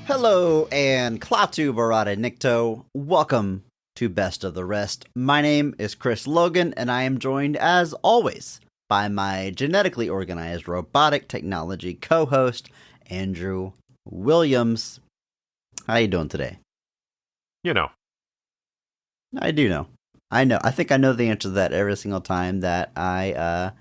Hello and Klaatu Barada Nikto. Welcome to Best of the Rest. My name is Chris Logan, and I am joined, as always, by my genetically organized robotic technology co-host, Andrew Williams. How you doing today? You know. I do know. I know. I think I know the answer to that every single time that I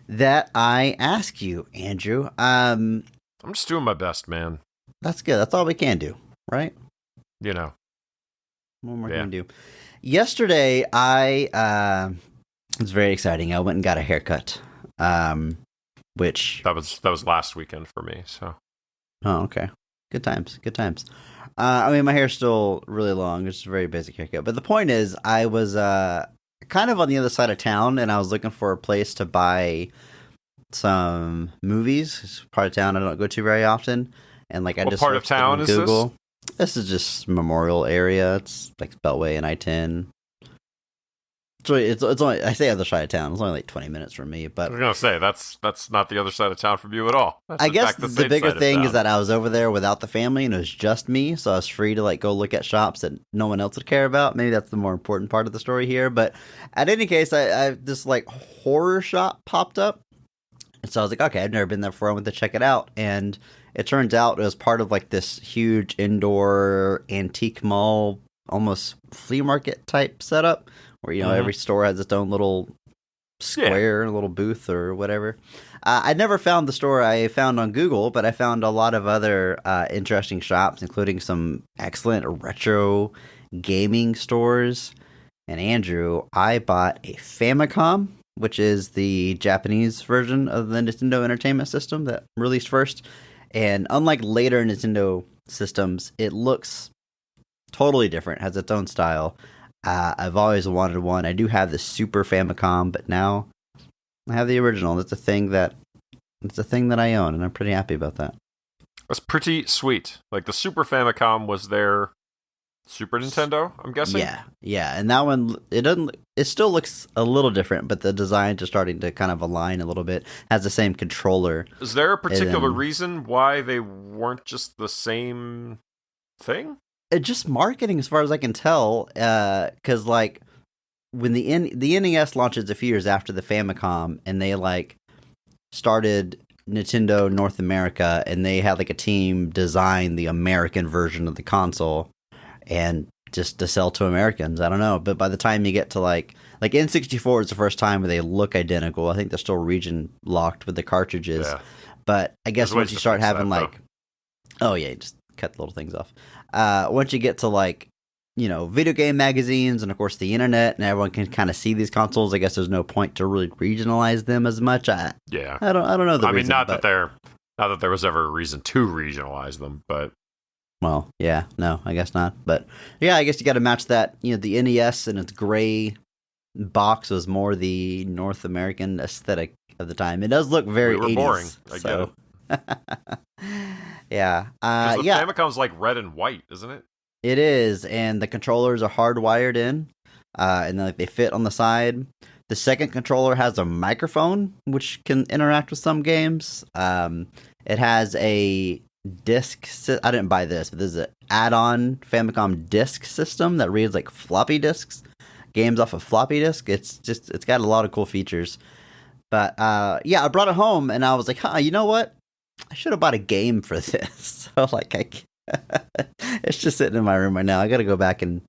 ask you, Andrew. I'm just doing my best, man. That's good. That's all we can do, right? You know. What more can we do? Yesterday, it was very exciting. I went and got a haircut, which that was last weekend for me. So. Oh, okay. Good times. Good times. I mean, my hair's still really long. It's a very basic haircut. But the point is, I was kind of on the other side of town, and I was looking for a place to buy some movies. It's a part of town I don't go to very often. And like, What part of town is Google. This is just Memorial area. It's like Beltway and I-10. It's only, I say other side of town. It's only like 20 minutes from me. But I was gonna say that's not the other side of town from you at all. That's I guess the the bigger thing is that I was over there without the family and it was just me, so I was free to like go look at shops that no one else would care about. Maybe that's the more important part of the story here. But at any case, I this like horror shop popped up, and so I was like, okay, I've never been there before. I went to check it out, and it turns out it was part of like this huge indoor antique mall, almost flea market type setup, where, you know, every store has its own little square, a little booth or whatever. I never found the store I found on Google, but I found a lot of other interesting shops, including some excellent retro gaming stores. And Andrew, I bought a Famicom, which is the Japanese version of the Nintendo Entertainment System that released first. And unlike later Nintendo systems, it looks totally different, has its own style. I've always wanted one. I do have the Super Famicom, but now I have the original. It's a thing that I own, and I'm pretty happy about that. That's pretty sweet. Like the Super Famicom was their Super Nintendo, I'm guessing. Yeah, and that one it still looks a little different, but the designs are starting to kind of align a little bit. Has the same controller. Is there a particular reason why they weren't just the same thing? Just marketing, as far as I can tell, because like when the NES launches a few years after the Famicom, and they like started Nintendo North America, and they had like a team design the American version of the console, and just to sell to Americans. I don't know, but by the time you get to like N64 is the first time where they look identical. I think they're still region locked with the cartridges, but I guess once you start having just cut the little things off. Once you get to like, you know, video game magazines and of course the internet, and everyone can kind of see these consoles, I guess there's no point to really regionalize them as much. I don't know the reason. Not that there was ever a reason to regionalize them, but well, yeah, no, I guess not. But yeah, I guess you got to match that. You know, the NES and its gray box was more the North American aesthetic of the time. It does look very 80s. Boring. I get it. Yeah. The Famicom's like red and white, isn't it? It is, and the controllers are hardwired in, and then like they fit on the side. The second controller has a microphone, which can interact with some games. It has a disc. I didn't buy this, but there's an add-on Famicom disc system that reads like floppy disks, games off of floppy disk. It's got a lot of cool features. But I brought it home, and I was like, you know what? I should have bought a game for this. So like, it's just sitting in my room right now. I got to go back and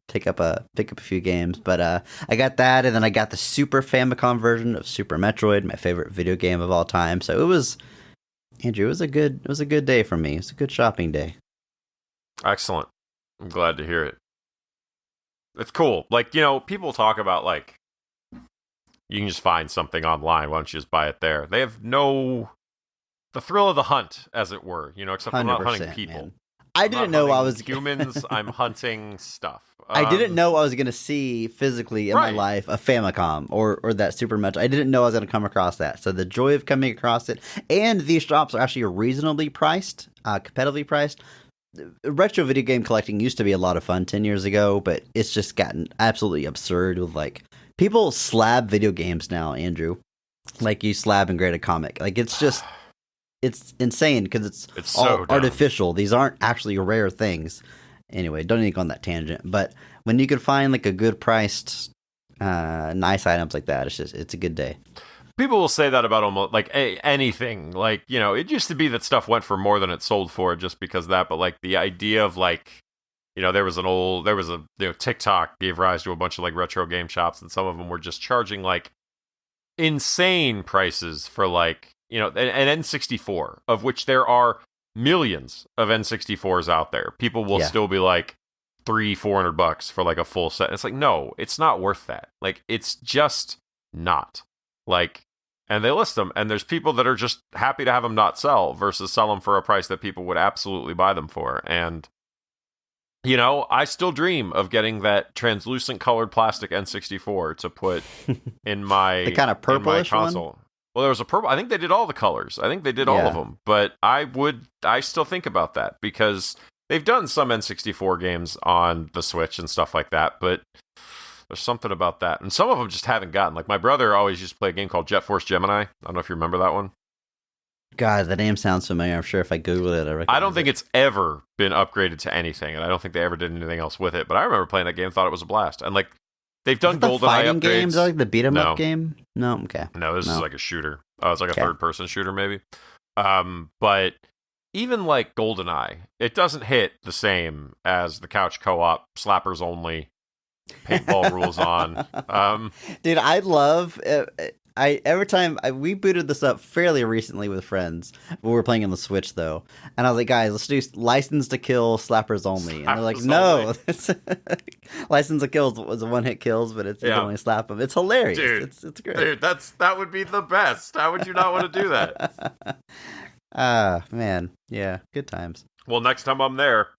pick up a few games. But I got that, and then I got the Super Famicom version of Super Metroid, my favorite video game of all time. So it was, Andrew, it was a good day for me. It was a good shopping day. Excellent. I'm glad to hear it. It's cool. Like, you know, people talk about like you can just find something online. Why don't you just buy it there? They have the thrill of the hunt, as it were, you know, except I'm not hunting people. Man. I didn't know I was humans. I'm hunting stuff. I didn't know I was going to see physically in my life a Famicom or that Super Metro. I didn't know I was going to come across that. So the joy of coming across it, and these shops are actually reasonably priced, competitively priced. Retro video game collecting used to be a lot of fun 10 years ago, but it's just gotten absolutely absurd with like people slab video games now, Andrew. Like you slab and grade a comic. Like it's just it's insane because it's so all dumb. artificial. These aren't actually rare things. Anyway, don't need to go on that tangent. But when you can find like a good priced, nice items like that, it's a good day. People will say that about almost like anything. Like, you know, it used to be that stuff went for more than it sold for just because of that. But like the idea of like, you know, TikTok gave rise to a bunch of like retro game shops, and some of them were just charging like insane prices for like, you know, an N64, of which there are millions of N64s out there. People will still be like $300-$400 for like a full set. It's like, no, it's not worth that. Like, it's just not. Like, and they list them, and there's people that are just happy to have them not sell versus sell them for a price that people would absolutely buy them for. And, you know, I still dream of getting that translucent colored plastic N64 to put in my the kind of purplish console. One? Well, there was a purple. I think they did all the colors. I think they did all of them. But I still think about that because they've done some N64 games on the Switch and stuff like that. But there's something about that. And some of them just haven't gotten. Like, my brother always used to play a game called Jet Force Gemini. I don't know if you remember that one. God, the name sounds familiar. I'm sure if I Google it, I don't think it's ever been upgraded to anything. And I don't think they ever did anything else with it. But I remember playing that game, thought it was a blast. And, like, they've done GoldenEye fighting upgrades. Games, like the beat 'em up game? No, okay. No, this is like a shooter. It's like a third-person shooter, maybe. But even like GoldenEye, it doesn't hit the same as the couch co-op, slappers only, paintball rules on. Dude, I love. Every time we booted this up fairly recently with friends. We were playing on the Switch though, and I was like, "Guys, let's do License to Kill, slappers only." And they're like, "No, License to Kill was a one-hit kills, but it's you can only slap them." It's hilarious. Dude, it's great. Dude, that would be the best. How would you not want to do that? Man, yeah, good times. Well, next time I'm there.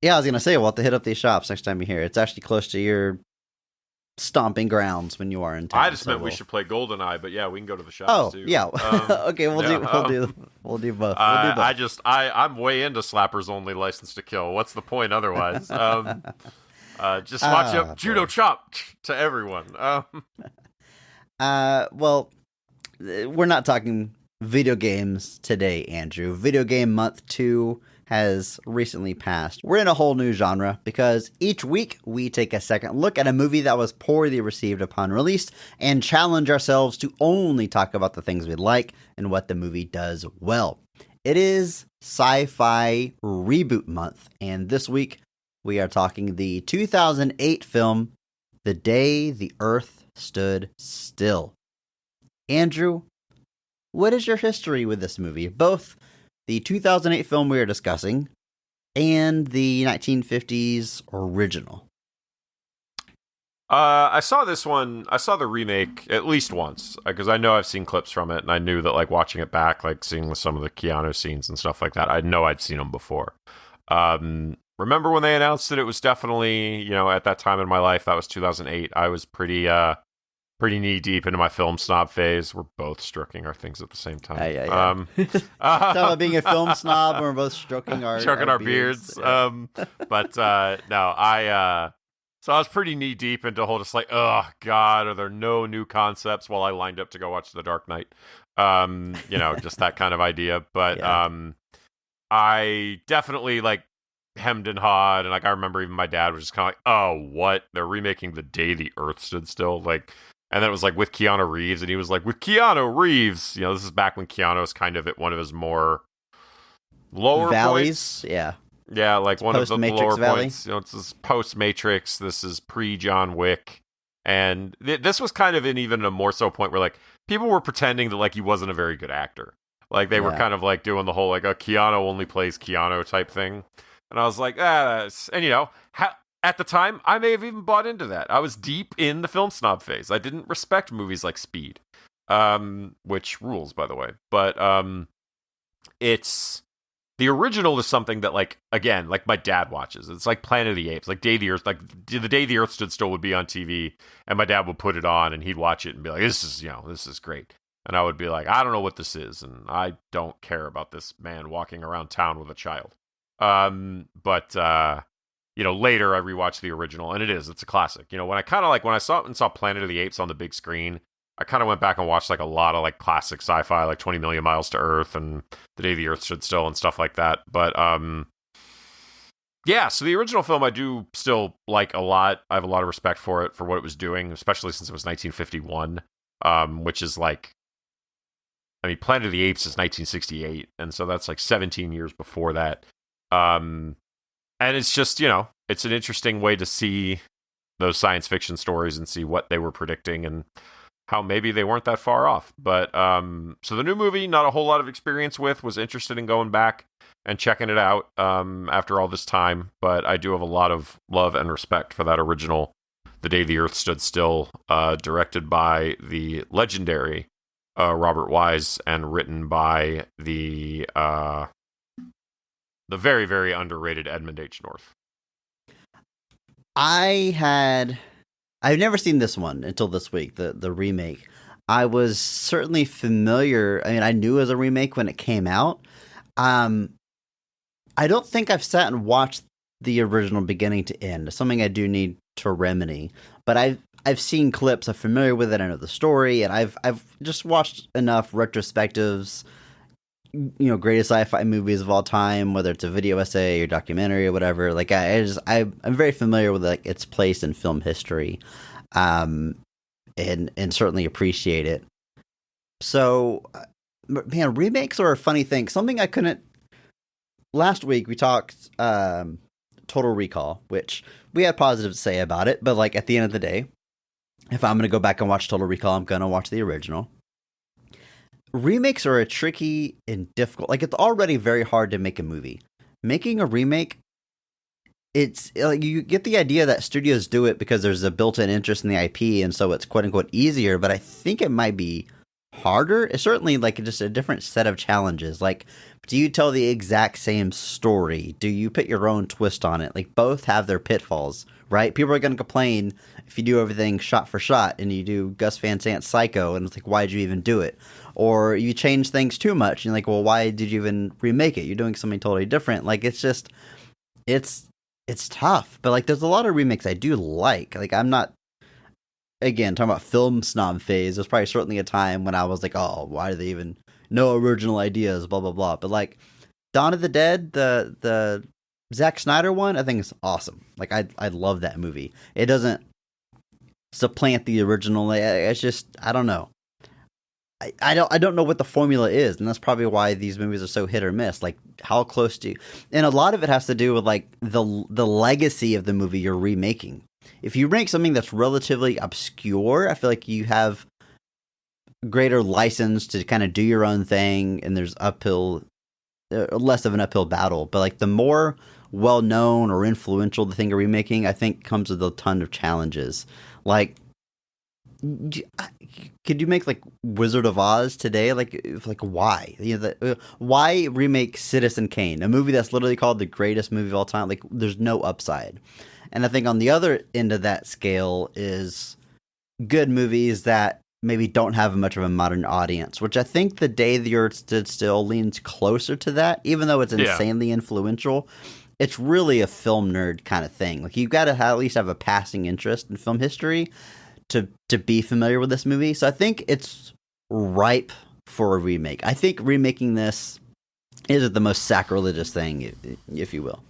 Yeah, I was gonna say we'll have to hit up these shops next time you're here. It's actually close to your stomping grounds when you are in town. I just meant we should play GoldenEye, but yeah, we can go to the shops Oh, too. yeah. Okay, we'll do both. I'm way into slappers only, License to Kill. What's the point otherwise? Just watch up judo chop to everyone. Well, we're not talking video games today, Andrew. Video Game Month 2 has recently passed. We're in a whole new genre because each week we take a second look at a movie that was poorly received upon release and challenge ourselves to only talk about the things we like and what the movie does well. It is Sci-Fi Reboot Month, and this week we are talking the 2008 film The Day the Earth Stood Still. Andrew, what is your history with this movie? Both the 2008 film we are discussing and the 1950s original. I saw this one. I saw the remake at least once because I know I've seen clips from it, and I knew that like watching it back, like seeing some of the Keanu scenes and stuff like that, I know I'd seen them before. Remember when they announced that it was definitely, you know, at that time in my life, that was 2008. I was pretty knee deep into my film snob phase. We're both stroking our things at the same time. Yeah. Talking about being a film snob, we're both stroking our beards. Yeah. So I was pretty knee deep into the whole just like, oh God, are there no new concepts while I lined up to go watch The Dark Knight? You know, just that kind of idea. But I definitely like hemmed and hawed, and like I remember even my dad was just kind of like, oh, what? They're remaking The Day the Earth Stood Still? Like, and then it was like with Keanu Reeves, and he was like, with Keanu Reeves, you know, this is back when Keanu was kind of at one of his more lower valleys. points. Yeah, like it's one of the lower Valley. points. You know, it's this post-Matrix, this is pre-John Wick, and this was kind of in even a more so point where like people were pretending that like he wasn't a very good actor. Like they were kind of like doing the whole like a Keanu only plays Keanu type thing. And I was like, and you know, at the time, I may have even bought into that. I was deep in the film snob phase. I didn't respect movies like Speed, which rules, by the way. But it's the original is something that, like, again, like my dad watches. It's like Planet of the Apes, like Day the Earth, like The Day the Earth Stood Still would be on TV, and my dad would put it on, and he'd watch it and be like, this is great. And I would be like, I don't know what this is, and I don't care about this man walking around town with a child. You know, later I rewatched the original, and it's a classic. You know, when I saw it and saw Planet of the Apes on the big screen, I kind of went back and watched like a lot of like classic sci-fi, like 20 Million Miles to Earth and The Day the Earth Stood Still and stuff like that. But yeah, so the original film I do still like a lot. I have a lot of respect for it, for what it was doing, especially since it was 1951, which is like, I mean, Planet of the Apes is 1968, and so that's like 17 years before that. And it's just, it's an interesting way to see those science fiction stories and see what they were predicting and how maybe they weren't that far off. But so the new movie, not a whole lot of experience with, was interested in going back and checking it out after all this time. But I do have a lot of love and respect for that original The Day the Earth Stood Still, directed by the legendary Robert Wise and written by the very, very underrated Edmund H. North. I've never seen this one until this week, the remake. I was certainly familiar. I mean, I knew it was a remake when it came out. I don't think I've sat and watched the original beginning to end. It's something I do need to remedy. But I've seen clips. I'm familiar with it. I know the story, and I've just watched enough retrospectives. Greatest sci-fi movies of all time, whether it's a video essay or documentary or whatever. Like I'm very familiar with like its place in film history, and certainly appreciate it. So, man, remakes are a funny thing. Something I couldn't. Last week we talked Total Recall, which we had positive to say about it, but like at the end of the day, if I'm gonna go back and watch Total Recall, I'm gonna watch the original. Remakes are a tricky and difficult. Like, it's already very hard to make a movie. Making a remake, it's like you get the idea that studios do it because there's a built-in interest in the IP, and so it's quote unquote easier. But I think it might be harder. It's certainly like just a different set of challenges. Like, do you tell the exact same story? Do you put your own twist on it? Like, both have their pitfalls, right? People are going to complain if you do everything shot for shot and you do Gus Van Sant's Psycho, and it's like, why did you even do it? Or you change things too much, and you're like, well, why did you even remake it? You're doing something totally different. Like, it's just, it's tough. But like, there's a lot of remakes I do like. Like, I'm not, again, talking about film snob phase. There's probably certainly a time when I was like, oh, why do they even no original ideas, blah blah blah. But like Dawn of the Dead, the Zack Snyder one, I think is awesome. Like, I love that movie. It doesn't supplant the original. It's just, I don't know. I don't know what the formula is, and that's probably why these movies are so hit or miss. Like, how close do you, and a lot of it has to do with like the legacy of the movie you're remaking. If you make something that's relatively obscure, I feel like you have greater license to kind of do your own thing, and there's less of an uphill battle. But like, the more well known or influential the thing you're remaking, I think comes with a ton of challenges. Like, could you make like Wizard of Oz today? Like why? Why remake Citizen Kane, a movie that's literally called the greatest movie of all time? Like, there's no upside. And I think on the other end of that scale is good movies that maybe don't have much of a modern audience, which I think The Day the Earth Stood Still leans closer to that, even though it's insanely influential. It's really a film nerd kind of thing. Like, you've got to at least have a passing interest in film history to be familiar with this movie. So I think it's ripe for a remake. I think remaking this is the most sacrilegious thing, if you will.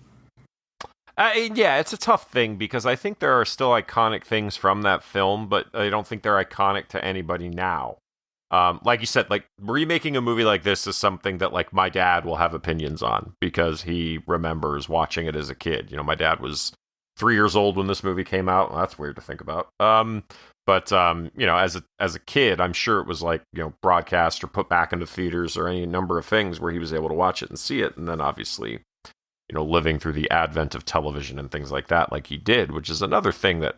Yeah, it's a tough thing because I think there are still iconic things from that film, but I don't think they're iconic to anybody now. Like you said, like, remaking a movie like this is something that like my dad will have opinions on because he remembers watching it as a kid. My dad was 3 years old when this movie came out. Well, that's weird to think about. But as a kid, I'm sure it was like, broadcast or put back into theaters or any number of things where he was able to watch it and see it. And then obviously, living through the advent of television and things like that, like he did, which is another thing that,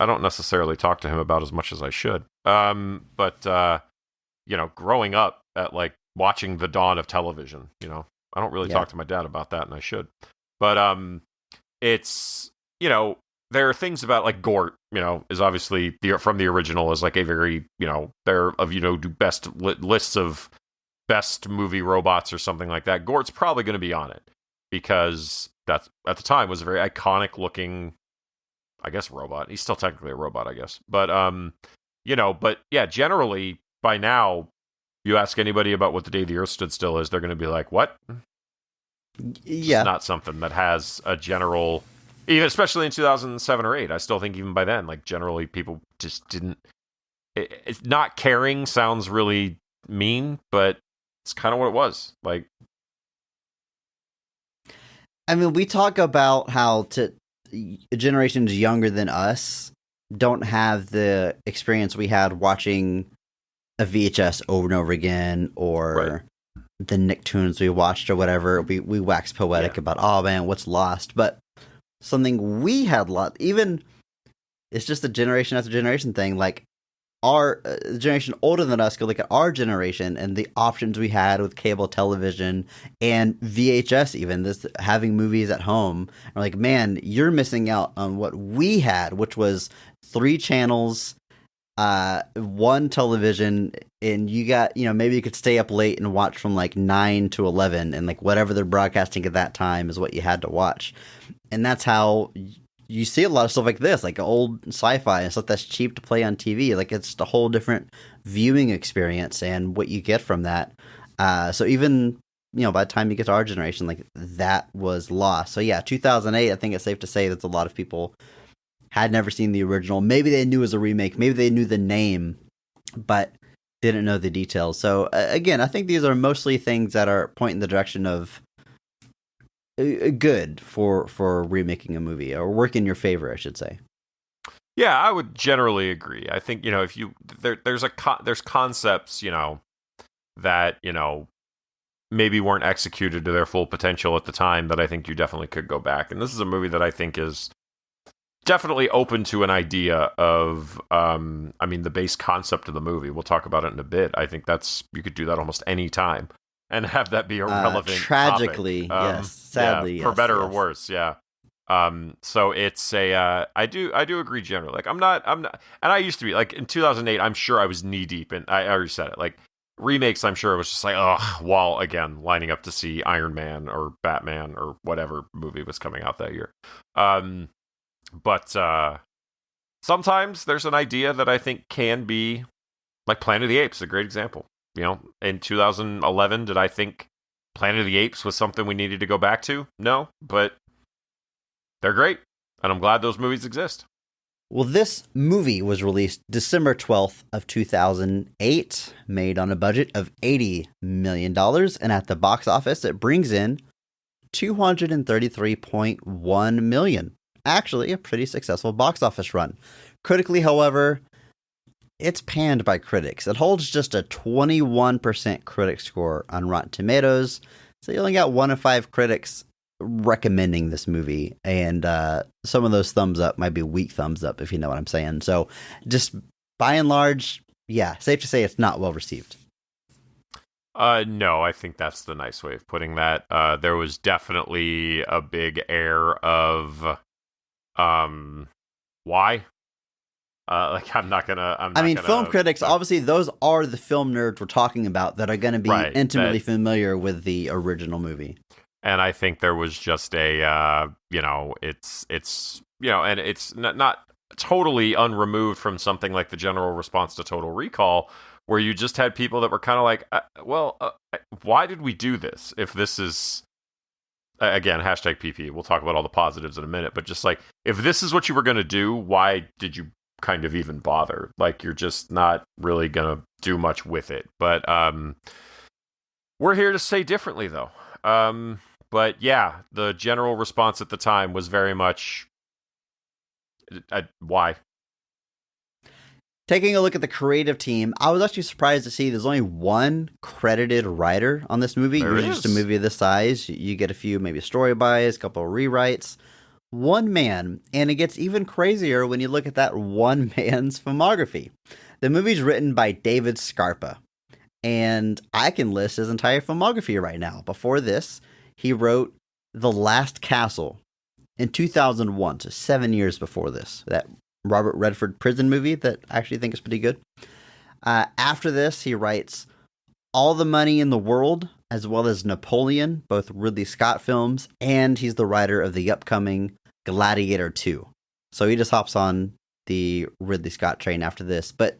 I don't necessarily talk to him about as much as I should. But growing up at like watching the dawn of television, I don't really talk to my dad about that, and I should. But it's, there are things about like Gort, is obviously from the original is like a very, there of, do best lists of best movie robots or something like that. Gort's probably going to be on it because that's at the time was a very iconic looking, I guess, robot. He's still technically a robot, I guess. But, but yeah, generally by now, you ask anybody about what the day the Earth stood still is, they're going to be like, "What?" It's just not something that has a general, even especially in 2007 or 8. I still think even by then, like generally people just didn't. It's not caring sounds really mean, but it's kind of what it was. Like, I mean, we talk about how generations younger than us don't have the experience we had watching a VHS over and over again, or the Nicktoons we watched or whatever. We wax poetic about, oh man, what's lost? But something we had lost, even it's just a generation after generation thing. Like our generation older than us could look at our generation and the options we had with cable television and VHS, even this having movies at home. We're like, man, you're missing out on what we had, which was 3 channels, one television, and you got, maybe you could stay up late and watch from like 9 to 11, and like whatever they're broadcasting at that time is what you had to watch. And that's how you see a lot of stuff like this, like old sci-fi and stuff that's cheap to play on TV. Like it's a whole different viewing experience and what you get from that. So even, by the time you get to our generation, like that was lost. So yeah, 2008, I think it's safe to say that a lot of people had never seen the original. Maybe they knew it was a remake. Maybe they knew the name, but didn't know the details. So again, I think these are mostly things that are pointing in the direction of good for remaking a movie, or work in your favor, I should say. Yeah, I would generally agree. I think, if you there's concepts, that, maybe weren't executed to their full potential at the time that I think you definitely could go back. And this is a movie that I think is definitely open to an idea of, the base concept of the movie. We'll talk about it in a bit. I think you could do that almost any time and have that be a relevant tragically topic. Yes, sadly, for yes, better yes. or worse. Yeah. So it's I do agree generally. Like I'm not, and I used to be like in 2008, I'm sure I was knee deep and I already said it. Like remakes, I'm sure it was just like, while again, lining up to see Iron Man or Batman or whatever movie was coming out that year. But sometimes there's an idea that I think can be, like Planet of the Apes, a great example. In 2011, did I think Planet of the Apes was something we needed to go back to? No, but they're great, and I'm glad those movies exist. Well, this movie was released December 12th of 2008, made on a budget of $80 million, and at the box office, it brings in $233.1 million. Actually, a pretty successful box office run. Critically, however, it's panned by critics. It holds just a 21% critic score on Rotten Tomatoes, so you only got 1 of 5 critics recommending this movie, and some of those thumbs up might be weak thumbs up, if you know what I'm saying. So just by and large, yeah, safe to say it's not well received. No, I think that's the nice way of putting that. There was definitely a big air of why? I'm not gonna. Film critics, obviously, those are the film nerds we're talking about that are going to be intimately familiar with the original movie. And I think there was just a, it's and it's not totally unremoved from something like the general response to Total Recall, where you just had people that were kind of like, why did we do this? If this is, again, #PP, we'll talk about all the positives in a minute, but just like, if this is what you were going to do, why did you kind of even bother? Like, you're just not really going to do much with it. But we're here to say differently, though. But yeah, the general response at the time was very much, why? Taking a look at the creative team, I was actually surprised to see there's only 1 credited writer on this movie. Usually just a movie of this size, you get a few maybe story buys, a couple of rewrites. 1 man, and it gets even crazier when you look at that 1 man's filmography. The movie's written by David Scarpa, and I can list his entire filmography right now. Before this, he wrote The Last Castle in 2001, so 7 years before this. That Robert Redford prison movie that I actually think is pretty good. After this, he writes All the Money in the World, as well as Napoleon, both Ridley Scott films, and he's the writer of the upcoming Gladiator 2. So he just hops on the Ridley Scott train after this. But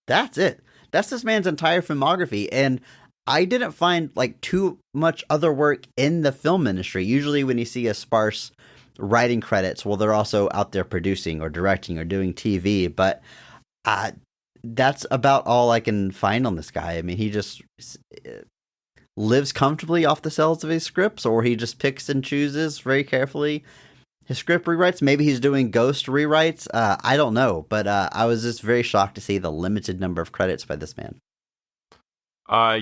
That's it. That's this man's entire filmography, and I didn't find like too much other work in the film industry. Usually, when you see a sparse writing credits, well, they're also out there producing or directing or doing TV. But that's about all I can find on this guy. I mean, he just lives comfortably off the sales of his scripts, or he just picks and chooses very carefully his script rewrites. Maybe he's doing ghost rewrites. I don't know, but I was just very shocked to see the limited number of credits by this man.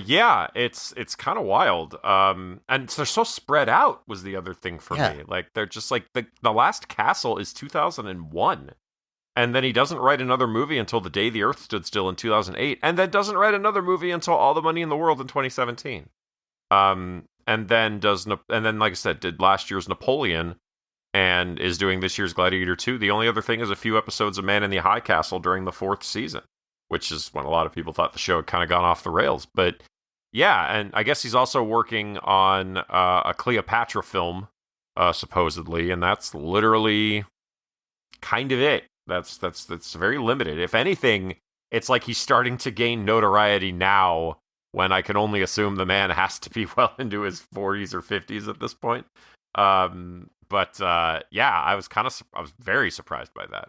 Yeah, it's kind of wild. And they're so spread out was the other thing for me. Like they're just like the last Castle is 2001. And then he doesn't write another movie until The Day the Earth Stood Still in 2008, and then doesn't write another movie until All the Money in the World in 2017. And then like I said, did last year's Napoleon, and is doing this year's Gladiator 2. The only other thing is a few episodes of Man in the High Castle during the 4th season, which is when a lot of people thought the show had kind of gone off the rails. But yeah, and I guess he's also working on a Cleopatra film, supposedly, and that's literally kind of it. That's very limited. If anything, it's like he's starting to gain notoriety now, when I can only assume the man has to be well into his 40s or 50s at this point. But yeah, I was very surprised by that.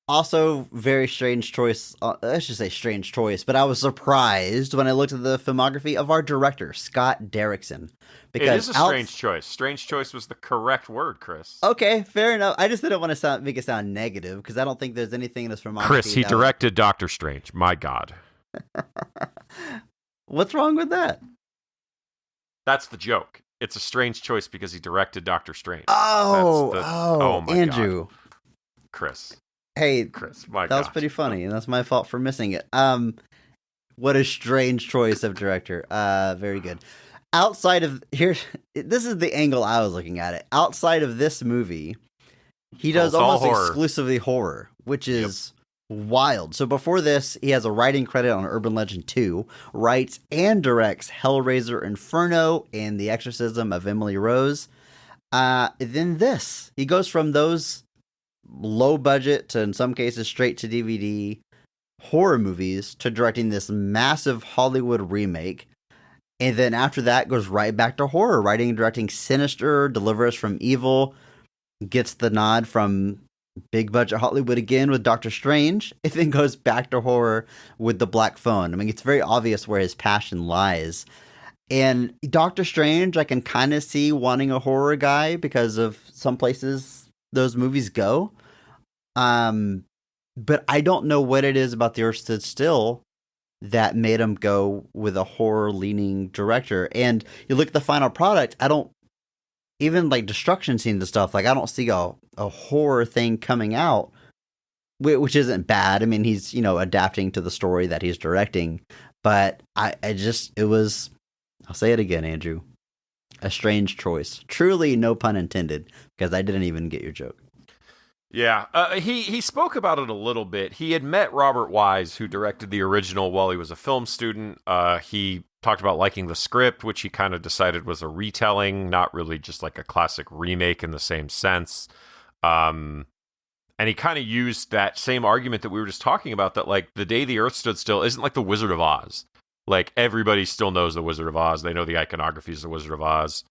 Also, very strange choice. I should say strange choice, but I was surprised when I looked at the filmography of our director, Scott Derrickson. Because it is a strange choice. Strange choice was the correct word, Chris. Okay, fair enough. I just didn't want to make it sound negative, because I don't think there's anything in this filmography. Chris, he directed Doctor Strange. My God. What's wrong with that? That's the joke. It's a strange choice because he directed Doctor Strange. Oh my Andrew. God. Chris. Hey, Chris, my God. That was pretty funny, and that's my fault for missing it. What a strange choice of director. Very good. Outside of this is the angle I was looking at it. Outside of this movie, he does almost exclusively horror, which is wild. So before this, he has a writing credit on Urban Legend 2, writes and directs Hellraiser Inferno and The Exorcism of Emily Rose. Then this, he goes from those low budget to, in some cases, straight to DVD horror movies to directing this massive Hollywood remake. And then after that goes right back to horror, writing and directing Sinister, Deliver Us from Evil, gets the nod from big budget Hollywood again with Doctor Strange, and then goes back to horror with The Black Phone. I mean, it's very obvious where his passion lies. And Doctor Strange, I can kind of see wanting a horror guy because of some places those movies go. But I don't know what it is about The Earth Stood Still that made him go with a horror-leaning director. And you look at the final product, I don't, even like destruction scenes and stuff, like I don't see a horror thing coming out, which isn't bad. I mean, he's, adapting to the story that he's directing. But it was, I'll say it again, Andrew, a strange choice. Truly, no pun intended, because I didn't even get your joke. Yeah, he spoke about it a little bit. He had met Robert Wise, who directed the original while he was a film student. He talked about liking the script, which he kind of decided was a retelling, not really just like a classic remake in the same sense. And he kind of used that same argument that we were just talking about, that like The Day the Earth Stood Still isn't like The Wizard of Oz. Like everybody still knows The Wizard of Oz. They know the iconography is The Wizard of Oz.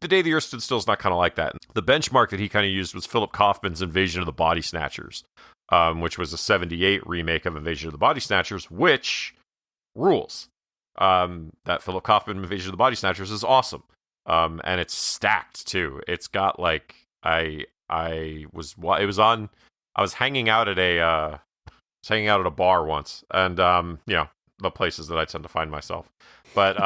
The Day the Earth Stood Still is not kind of like that. The benchmark that he kind of used was Philip Kaufman's Invasion of the Body Snatchers, which was a 1978 remake of Invasion of the Body Snatchers, which rules. That Philip Kaufman Invasion of the Body Snatchers is awesome. And it's stacked too. It's got like, I was hanging out at a bar once, and the places that I tend to find myself. But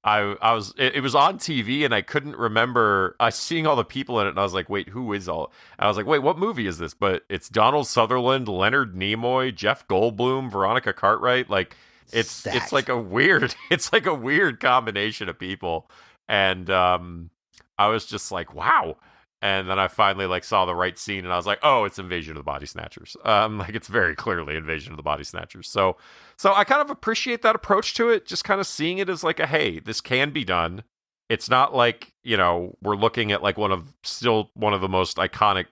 it was on TV, and I couldn't remember. I was seeing all the people in it, and I was like, wait, who is all? And I was like, wait, what movie is this? But it's Donald Sutherland, Leonard Nimoy, Jeff Goldblum, Veronica Cartwright. Like it's like a weird combination of people. And I was just like, wow. And then I finally saw the right scene, and I was like, oh, it's Invasion of the Body Snatchers. It's very clearly Invasion of the Body Snatchers. So I kind of appreciate that approach to it, just kind of seeing it as like hey, this can be done. It's not like, we're looking at like one of the most iconic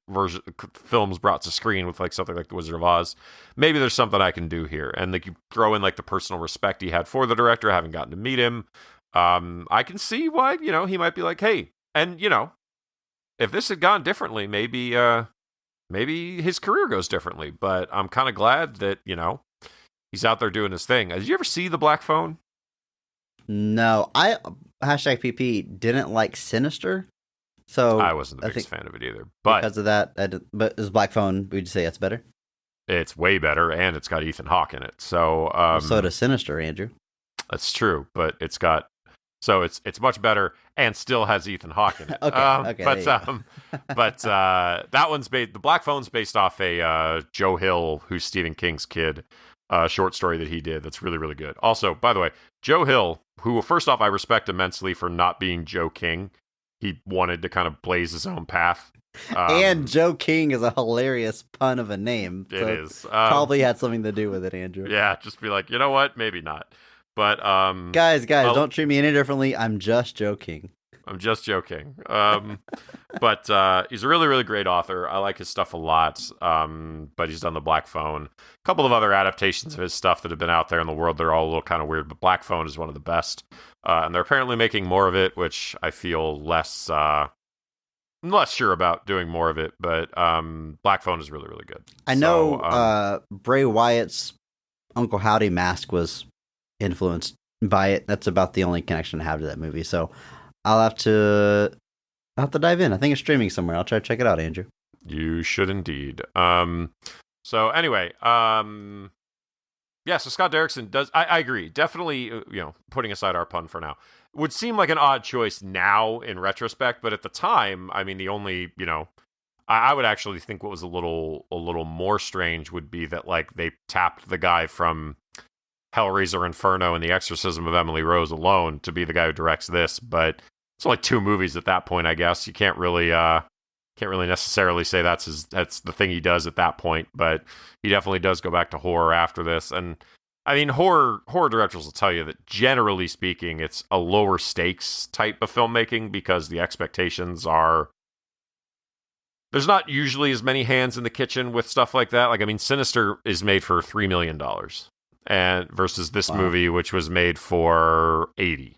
films brought to screen with like something like The Wizard of Oz. Maybe there's something I can do here. And like you throw in like the personal respect he had for the director, having gotten to meet him. I can see why, he might be like, hey, and if this had gone differently, maybe his career goes differently. But I'm kind of glad that, he's out there doing his thing. Did you ever see The Black Phone? No, I #PP didn't like Sinister, so I wasn't the biggest fan of it either. But because of that, but is Black Phone? Would you say it's better? It's way better, and it's got Ethan Hawke in it. So, so does Sinister, Andrew. That's true, but it's much better and still has Ethan Hawke in it. Okay. But that one's the Black Phone's based off a Joe Hill, who's Stephen King's kid, short story that he did. That's really, really good. Also, by the way, Joe Hill, who first off I respect immensely for not being Joe King. He wanted to kind of blaze his own path. And Joe King is a hilarious pun of a name. It is. Probably had something to do with it, Andrew. Yeah, just be like, you know what? Maybe not. But guys, don't treat me any differently. I'm just joking. I'm just joking. But he's a really, really great author. I like his stuff a lot. But he's done The Black Phone. A couple of other adaptations of his stuff that have been out there in the world that are all a little kind of weird. But Black Phone is one of the best. And they're apparently making more of it, which I feel less sure about doing more of it. But Black Phone is really, really good. I know Bray Wyatt's Uncle Howdy mask was influenced by it. That's about the only connection I have to that movie. So I'll have to dive in. I think it's streaming somewhere. I'll try to check it out, Andrew. You should indeed. So anyway, yeah, so Scott Derrickson does, I agree, definitely, putting aside our pun for now, would seem like an odd choice now in retrospect, but at the time, I mean, the only, I would actually think what was a little more strange would be that, like, they tapped the guy from Hellraiser Inferno and The Exorcism of Emily Rose alone to be the guy who directs this, but it's only 2 movies at that point, I guess. You can't really necessarily say that's the thing he does at that point, but he definitely does go back to horror after this. And I mean, horror directors will tell you that generally speaking, it's a lower stakes type of filmmaking because the expectations are, there's not usually as many hands in the kitchen with stuff like that. Like, I mean, Sinister is made for $3 million and versus this movie, which was made for 80.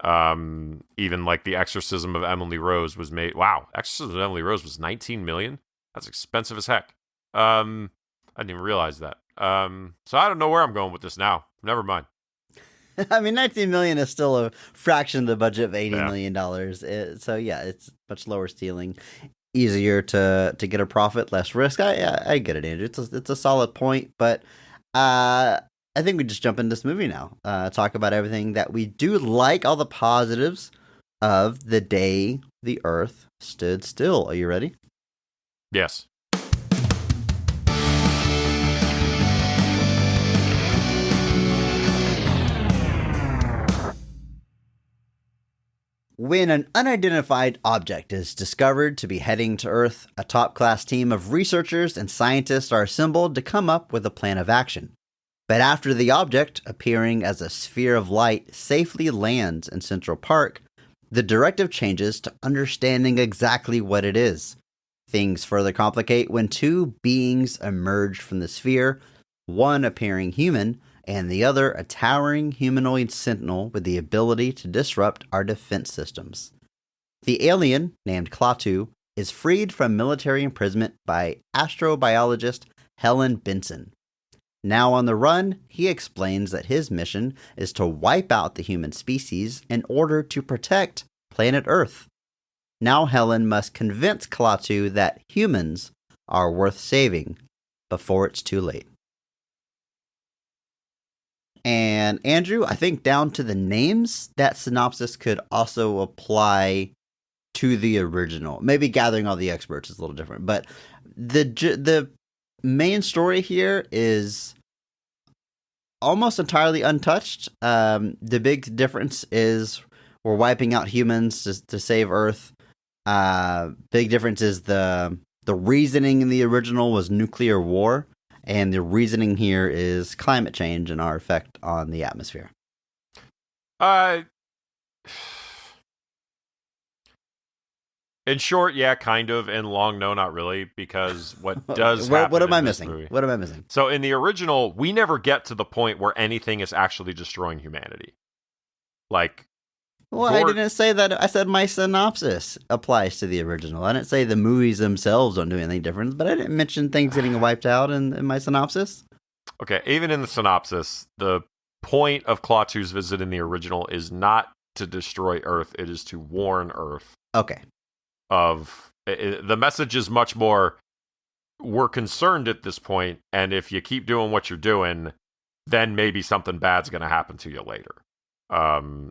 Even like The Exorcism of Emily Rose was made. Wow, Exorcism of Emily Rose was 19 million. That's expensive as heck. I didn't even realize that. So I don't know where I'm going with this now. Never mind. I mean, 19 million is still a fraction of the budget of $80 million. So yeah, it's much lower ceiling, easier to get a profit, less risk. I get it, Andrew. It's a solid point, but I think we just jump into this movie now. Talk about everything that we do like, all the positives of The Day the Earth Stood Still. Are you ready? Yes. When an unidentified object is discovered to be heading to Earth, a top-class team of researchers and scientists are assembled to come up with a plan of action. But after the object, appearing as a sphere of light, safely lands in Central Park, the directive changes to understanding exactly what it is. Things further complicate when 2 beings emerge from the sphere, one appearing human, and the other a towering humanoid sentinel with the ability to disrupt our defense systems. The alien, named Klaatu, is freed from military imprisonment by astrobiologist Helen Benson. Now on the run, he explains that his mission is to wipe out the human species in order to protect planet Earth. Now Helen must convince Klaatu that humans are worth saving before it's too late. And Andrew, I think down to the names, that synopsis could also apply to the original. Maybe Gathering All the Experts is a little different, but the main story here is almost entirely untouched. The big difference is we're wiping out humans to save Earth. Big difference is the reasoning in the original was nuclear war, and the reasoning here is climate change and our effect on the atmosphere. In short, yeah, kind of. In long, no, not really, because what does happen What am I in this missing? movie? What am I missing? So in the original, we never get to the point where anything is actually destroying humanity. Like, Well, I didn't say that. I said my synopsis applies to the original. I didn't say the movies themselves don't do anything different, but I didn't mention things getting wiped out in my synopsis. Okay, even in the synopsis, the point of Klaatu's visit in the original is not to destroy Earth, it is to warn Earth. Okay. The message is much more, we're concerned at this point, and if you keep doing what you're doing, then maybe something bad's going to happen to you later.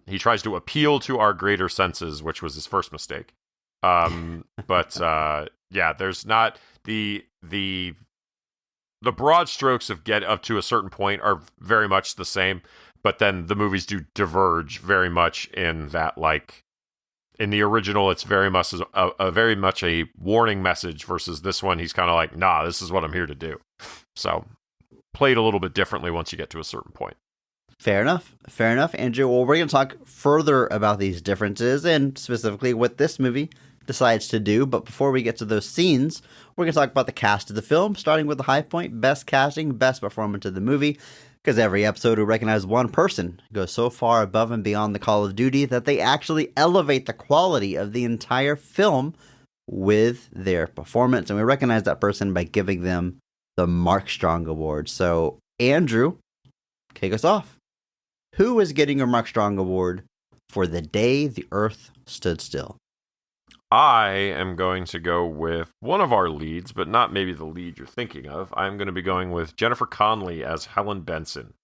He tries to appeal to our greater senses, which was his first mistake. But yeah, there's not the broad strokes of get up to a certain point are very much the same, but then the movies do diverge very much in that, like, in the original, it's very much a warning message versus this one. He's kind of like, nah, this is what I'm here to do. So played a little bit differently once you get to a certain point. Fair enough, Andrew. Well, we're going to talk further about these differences and specifically what this movie decides to do. But before we get to those scenes, we're going to talk about the cast of the film, starting with the high point, best casting, best performance of the movie. Because every episode we recognize one person who goes so far above and beyond the call of duty that they actually elevate the quality of the entire film with their performance. And we recognize that person by giving them the Mark Strong Award. So, Andrew, kick us off. Who is getting a Mark Strong Award for The Day the Earth Stood Still? I am going to go with one of our leads, but not maybe the lead you're thinking of. I'm going to be going with Jennifer Connelly as Helen Benson.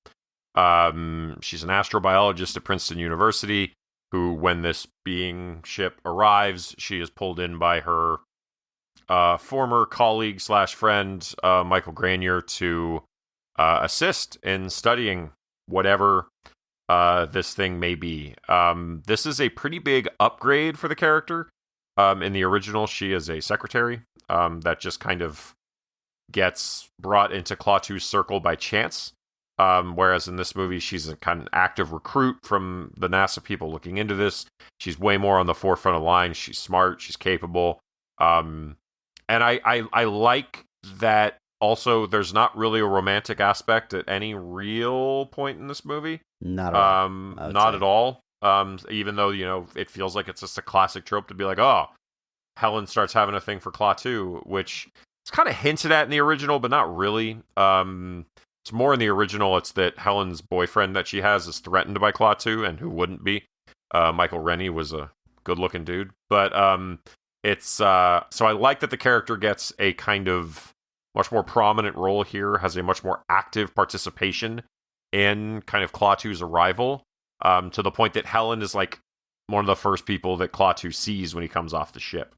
She's an astrobiologist at Princeton University who, when this being ship arrives, she is pulled in by her former colleague / friend, Michael Granier, to assist in studying whatever this thing may be. This is a pretty big upgrade for the character. In the original, she is a secretary that just kind of gets brought into Klaatu's circle by chance. Whereas in this movie, she's a kind of active recruit from the NASA people looking into this. She's way more on the forefront of the line. She's smart. She's capable. And I like that. Also, there's not really a romantic aspect at any real point in this movie. Not at all. Not at all. Even though, you know, it feels like it's just a classic trope to be like, oh, Helen starts having a thing for Klaatu, which it's kind of hinted at in the original, but not really. It's more in the original. It's that Helen's boyfriend that she has is threatened by Klaatu, and who wouldn't be? Michael Rennie was a good-looking dude. But it's so I like that the character gets a kind of much more prominent role here, has a much more active participation in kind of Klaatu's arrival. To the point that Helen is like one of the first people that Klaatu sees when he comes off the ship.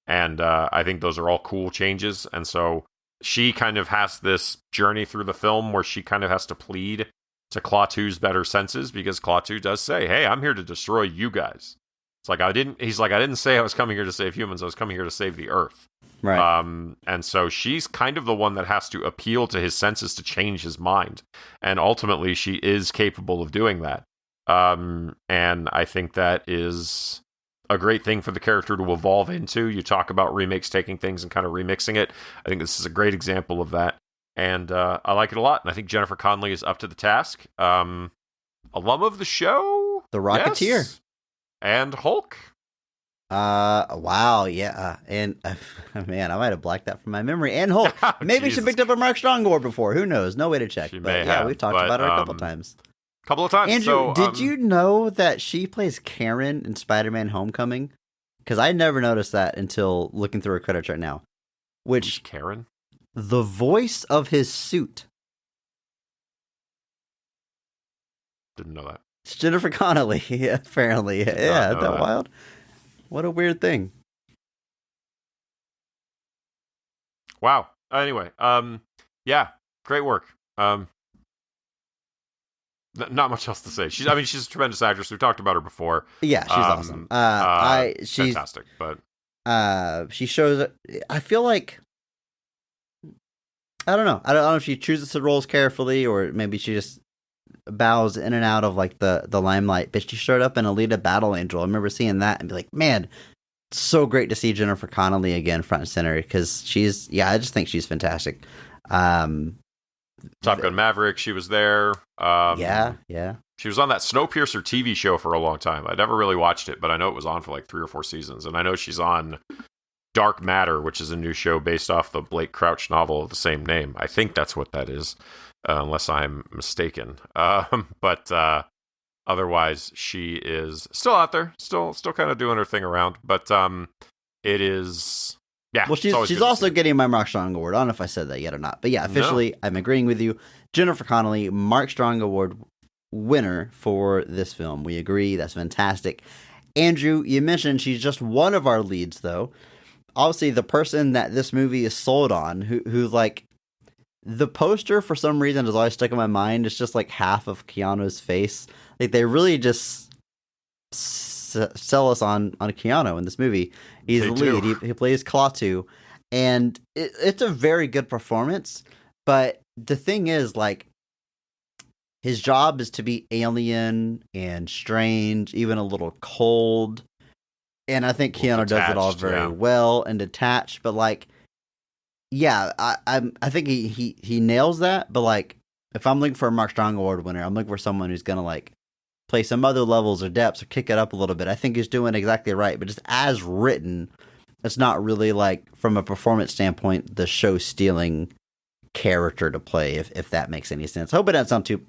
And I think those are all cool changes. And so she kind of has this journey through the film where she kind of has to plead to Klaatu's better senses, because Klaatu does say, hey, I'm here to destroy you guys. It's like, I didn't say I was coming here to save humans. I was coming here to save the Earth. Right. And so she's kind of the one that has to appeal to his senses to change his mind. And ultimately, she is capable of doing that. And I think that is a great thing for the character to evolve into. You talk about remakes taking things and kind of remixing it. I think this is a great example of that. And I like it a lot. And I think Jennifer Connelly is up to the task. Alum of the show? The Rocketeer. Yes. And Hulk. Wow, yeah. And man, I might have blacked that from my memory. And Hulk. Maybe she picked up a Mark Strong Award before. Who knows? No way to check. She but may yeah, have, we've talked about her a couple times. Couple of times. Andrew, So, did you know that she plays Karen in Spider-Man Homecoming? Because I never noticed that until looking through her credits right now. Which Karen? The voice of his suit. Didn't know that. It's Jennifer Connelly, apparently. Yeah, isn't that wild? What a weird thing. Wow. Anyway, yeah, great work. Not much else to say. She's a tremendous actress. We've talked about her before. Yeah, she's awesome. She's fantastic. But she shows. I feel like I don't know. I don't know if she chooses the roles carefully, or maybe she just bows in and out of like the limelight. But she showed up in Alita Battle Angel. I remember seeing that and be like, man, so great to see Jennifer Connelly again front and center because I just think she's fantastic. Top Gun Maverick, she was there. Yeah. She was on that Snowpiercer TV show for a long time. I never really watched it, but I know it was on for like 3 or 4 seasons. And I know she's on Dark Matter, which is a new show based off the Blake Crouch novel of the same name. I think that's what that is, unless I'm mistaken. But otherwise, she is still out there, still kind of doing her thing around. But it is... Yeah, well, she's also getting my Mark Strong Award. I don't know if I said that yet or not. But yeah, officially, I'm agreeing with you. Jennifer Connelly, Mark Strong Award winner for this film. We agree. That's fantastic. Andrew, you mentioned she's just one of our leads, though. Obviously, the person that this movie is sold on, who like, the poster for some reason has always stuck in my mind. It's just like half of Keanu's face. Like, they really just sell us on Keanu in this movie. He's the lead. He plays Klaatu, and it's a very good performance. But the thing is, like, his job is to be alien and strange, even a little cold. And I think Keanu does it all very well and detached. But like, yeah, I think he nails that. But like, if I'm looking for a Mark Strong Award winner, I'm looking for someone who's gonna like play some other levels or depths or kick it up a little bit. I think he's doing exactly right, but just as written, it's not really like, from a performance standpoint, the show stealing character to play, if that makes any sense. I hope it doesn't sound too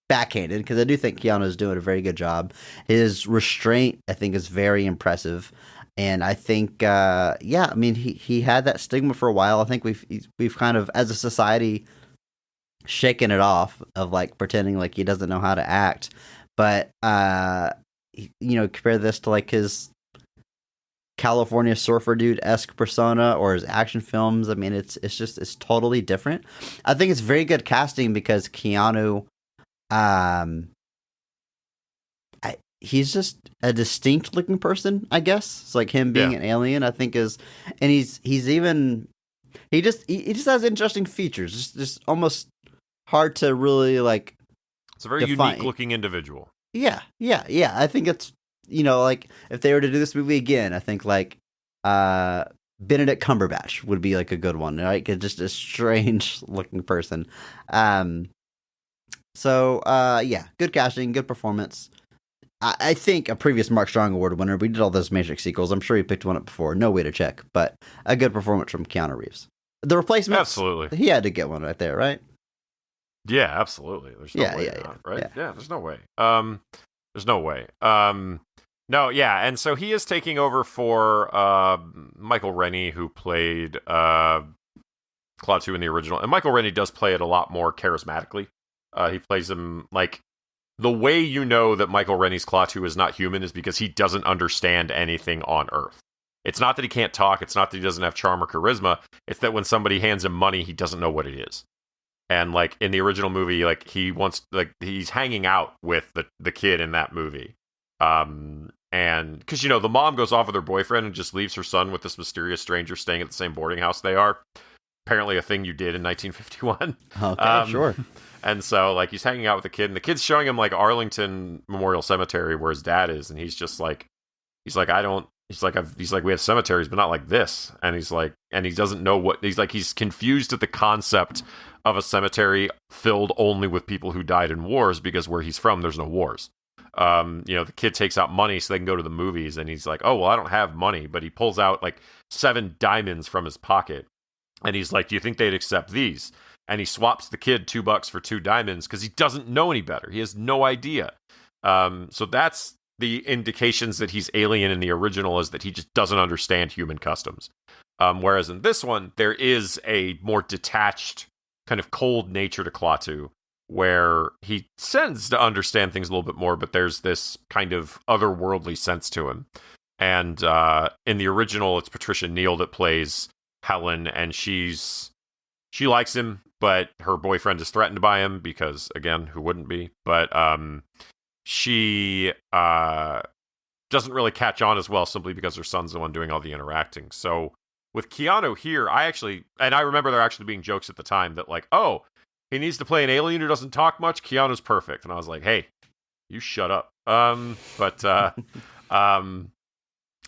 backhanded, because I do think Keanu is doing a very good job. His restraint, I think, is very impressive. And I think, I mean, he had that stigma for a while. I think we've kind of, as a society, shaken it off of like pretending like he doesn't know how to act. But, compare this to like his California surfer dude-esque persona or his action films. I mean, it's totally different. I think it's very good casting because Keanu, he's just a distinct looking person, I guess. It's like him being an alien, I think he just has interesting features. Just almost hard to really like. It's a very unique looking individual. Yeah. I think it's, like if they were to do this movie again, I think like Benedict Cumberbatch would be like a good one, right? Just a strange looking person. So good casting, good performance. I think a previous Mark Strong Award winner. We did all those Matrix sequels. I'm sure he picked one up before. No way to check, but a good performance from Keanu Reeves. The Replacements, absolutely, he had to get one right there, right? Yeah, absolutely. There's no way not, right? Yeah, there's no way. There's no way. No, yeah, and so he is taking over for Michael Rennie, who played Klaatu in the original. And Michael Rennie does play it a lot more charismatically. He plays him like, the way you know that Michael Rennie's Klaatu is not human is because he doesn't understand anything on Earth. It's not that he can't talk. It's not that he doesn't have charm or charisma. It's that when somebody hands him money, he doesn't know what it is. And like in the original movie, like he's hanging out with the kid in that movie. And because, the mom goes off with her boyfriend and just leaves her son with this mysterious stranger staying at the same boarding house they are. Apparently a thing you did in 1951. Okay, sure. And so like he's hanging out with the kid, and the kid's showing him like Arlington Memorial Cemetery where his dad is, and he's like we have cemeteries, but not like this. And he doesn't know he's confused at the concept of a cemetery filled only with people who died in wars, because where he's from, there's no wars. The kid takes out money so they can go to the movies, and he's like, oh, well, I don't have money, but he pulls out like 7 diamonds from his pocket. And he's like, do you think they'd accept these? And he swaps the kid $2 for 2 diamonds because he doesn't know any better. He has no idea. So that's the indications that he's alien in the original, is that he just doesn't understand human customs. Whereas in this one, there is a more detached, kind of cold nature to Klaatu, where he tends to understand things a little bit more, but there's this kind of otherworldly sense to him. And in the original, it's Patricia Neal that plays Helen, and she likes him, but her boyfriend is threatened by him because, again, who wouldn't be? But she doesn't really catch on as well, simply because her son's the one doing all the interacting. So with Keanu here, I remember there actually being jokes at the time that like, oh, he needs to play an alien who doesn't talk much. Keanu's perfect. And I was like, hey, you shut up.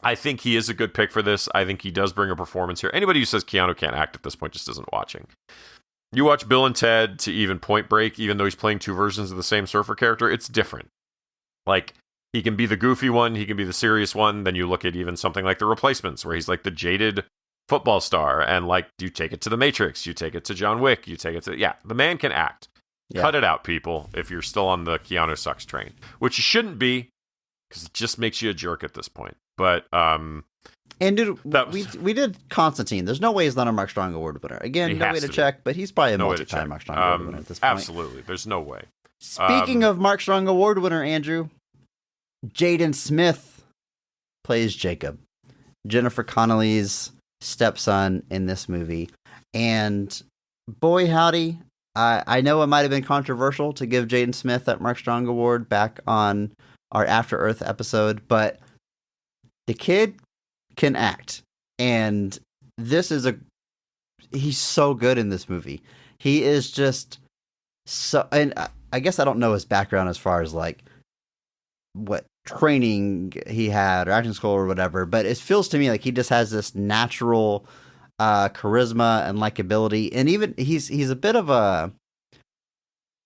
I think he is a good pick for this. I think he does bring a performance here. Anybody who says Keanu can't act at this point just isn't watching. You watch Bill and Ted to even Point Break, even though he's playing two versions of the same surfer character, it's different. Like, he can be the goofy one, he can be the serious one. Then you look at even something like The Replacements, where he's like the jaded football star. And like, you take it to The Matrix, you take it to John Wick, you take it to... Yeah, the man can act. Yeah. Cut it out, people, if you're still on the Keanu sucks train. Which you shouldn't be, because it just makes you a jerk at this point. But, and dude, we did Constantine. There's no way he's not a Mark Strong Award winner. Again, no way to check, but he's probably a multi-time Mark Strong Award winner at this point. Absolutely. There's no way. Speaking of Mark Strong Award winner, Andrew, Jaden Smith plays Jacob, Jennifer Connelly's stepson in this movie. And boy, howdy, I know it might have been controversial to give Jaden Smith that Mark Strong Award back on our After Earth episode, but the kid can act. And this is he's so good in this movie. He is just so, and I guess I don't know his background as far as like what training he had or acting school or whatever, but it feels to me like he just has this natural charisma and likability. And even he's a bit of a,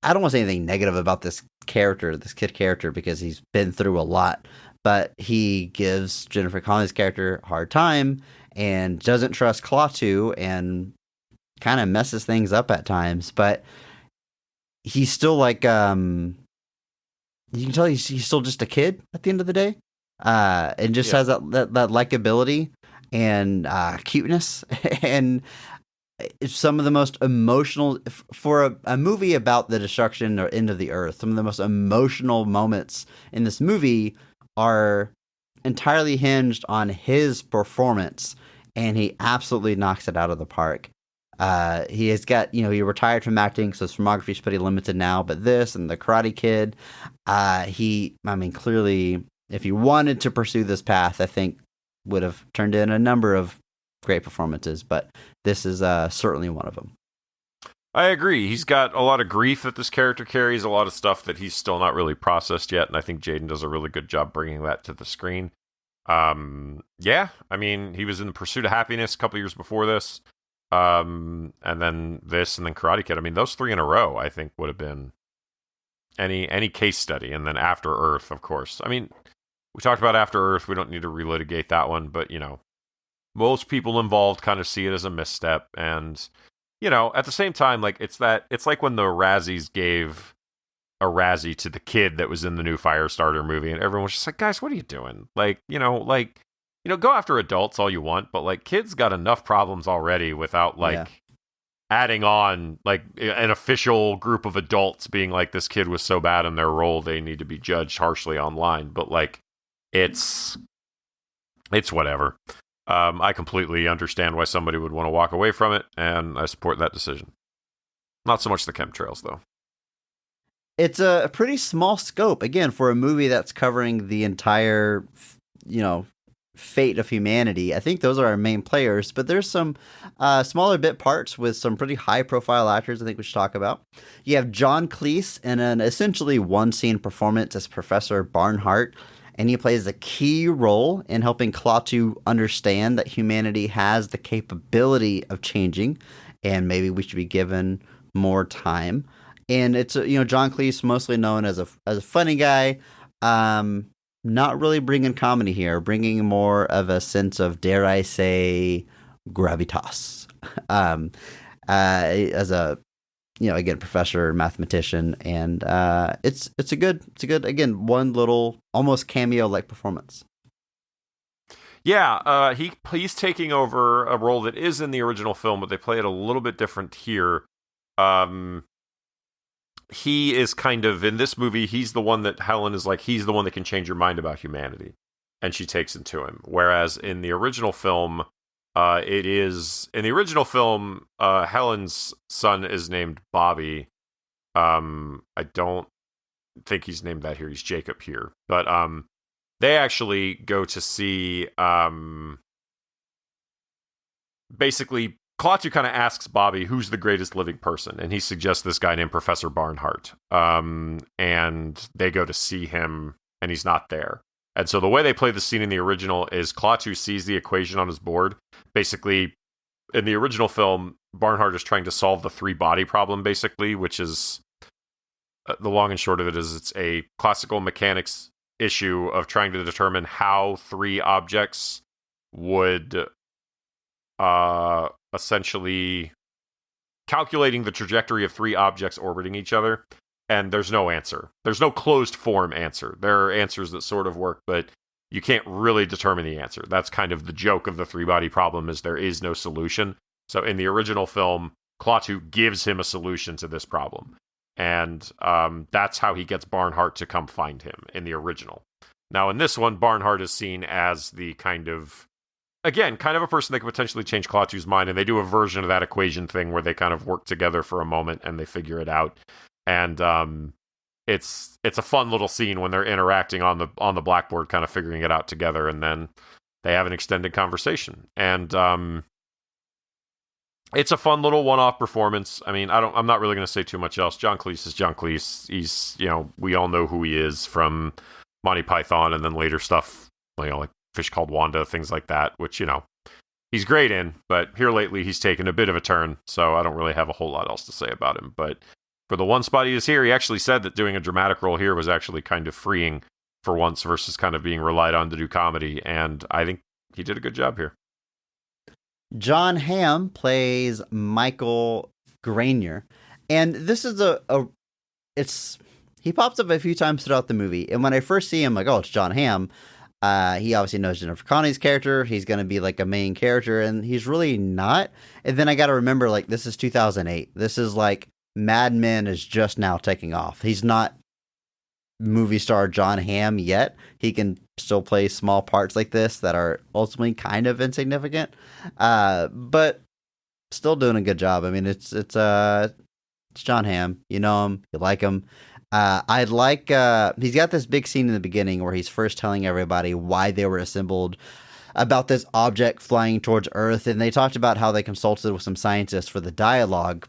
I don't want to say anything negative about this kid character, because he's been through a lot, but he gives Jennifer Connelly's character a hard time and doesn't trust Klaatu and kind of messes things up at times. But he's still like, you can tell he's still just a kid at the end of the day, and just has that likability and cuteness, and it's some of the most emotional for a movie about the destruction or end of the earth. Some of the most emotional moments in this movie are entirely hinged on his performance, and he absolutely knocks it out of the park. He has got, he retired from acting, so his filmography is pretty limited now, but this and The Karate Kid, clearly, if he wanted to pursue this path, I think would have turned in a number of great performances, but this is certainly one of them. I agree. He's got a lot of grief that this character carries, a lot of stuff that he's still not really processed yet, and I think Jaden does a really good job bringing that to the screen. He was in The Pursuit of Happiness a couple years before this, and then this, and then Karate Kid. I mean, those three in a row, I think, would have been any case study. And then After Earth, of course. I mean, we talked about After Earth. We don't need to relitigate that one, but, most people involved kind of see it as a misstep. And, at the same time, like, it's like when the Razzies gave a Razzie to the kid that was in the new Firestarter movie, and everyone was just like, guys, what are you doing? Go after adults all you want, but like kids got enough problems already without adding on like an official group of adults being like, this kid was so bad in their role, they need to be judged harshly online. But like, it's whatever. I completely understand why somebody would want to walk away from it, and I support that decision. Not so much the chemtrails, though. It's a pretty small scope, again, for a movie that's covering the entire, fate of humanity. I think those are our main players, but there's some smaller bit parts with some pretty high-profile actors I think we should talk about. You have John Cleese in an essentially one-scene performance as Professor Barnhart, and he plays a key role in helping Klaatu understand that humanity has the capability of changing, and maybe we should be given more time. And it's John Cleese, mostly known as a funny guy, not really bringing comedy here, bringing more of a sense of, dare I say, gravitas. As a again, professor, mathematician, and it's a good again, one little almost cameo like performance. Yeah, he's taking over a role that is in the original film, but they play it a little bit different here. He is kind of, in this movie, he's the one that Helen is like, he's the one that can change your mind about humanity, and she takes it to him. Whereas in the original film, Helen's son is named Bobby. I don't think he's named that here. He's Jacob here. But they actually go to see, basically, Klaatu kind of asks Bobby who's the greatest living person, and he suggests this guy named Professor Barnhart. And they go to see him, and he's not there. And so the way they play the scene in the original is Klaatu sees the equation on his board. Basically, in the original film, Barnhart is trying to solve the three-body problem, basically, which is, the long and short of it is, it's a classical mechanics issue of trying to determine how three objects would essentially calculating the trajectory of three objects orbiting each other. And there's no answer. There's no closed form answer. There are answers that sort of work, but you can't really determine the answer. That's kind of the joke of the three-body problem, is there is no solution. So in the original film, Klaatu gives him a solution to this problem. And that's how he gets Barnhart to come find him in the original. Now in this one, Barnhart is seen as the kind of a person that could potentially change Klaatu's mind, and they do a version of that equation thing where they kind of work together for a moment and they figure it out. And it's a fun little scene when they're interacting on the blackboard, kind of figuring it out together, and then they have an extended conversation. And it's a fun little one-off performance. I mean, I'm not really going to say too much else. John Cleese is John Cleese. He's, we all know who he is from Monty Python and then later stuff, like Fish Called Wanda, things like that, which, he's great in. But here lately, he's taken a bit of a turn, so I don't really have a whole lot else to say about him. But for the one spot he is here, he actually said that doing a dramatic role here was actually kind of freeing for once versus kind of being relied on to do comedy. And I think he did a good job here. John Hamm plays Michael Granier. And this is he pops up a few times throughout the movie. And when I first see him, like, oh, it's John Hamm. He obviously knows Jennifer Connelly's character. He's going to be like a main character, and he's really not. And then I got to remember, like, this is 2008. This is like Mad Men is just now taking off. He's not movie star John Hamm yet. He can still play small parts like this that are ultimately kind of insignificant, but still doing a good job. I mean, it's John Hamm. You know him, you like him. I like he's got this big scene in the beginning where he's first telling everybody why they were assembled, about this object flying towards Earth, and they talked about how they consulted with some scientists for the dialogue,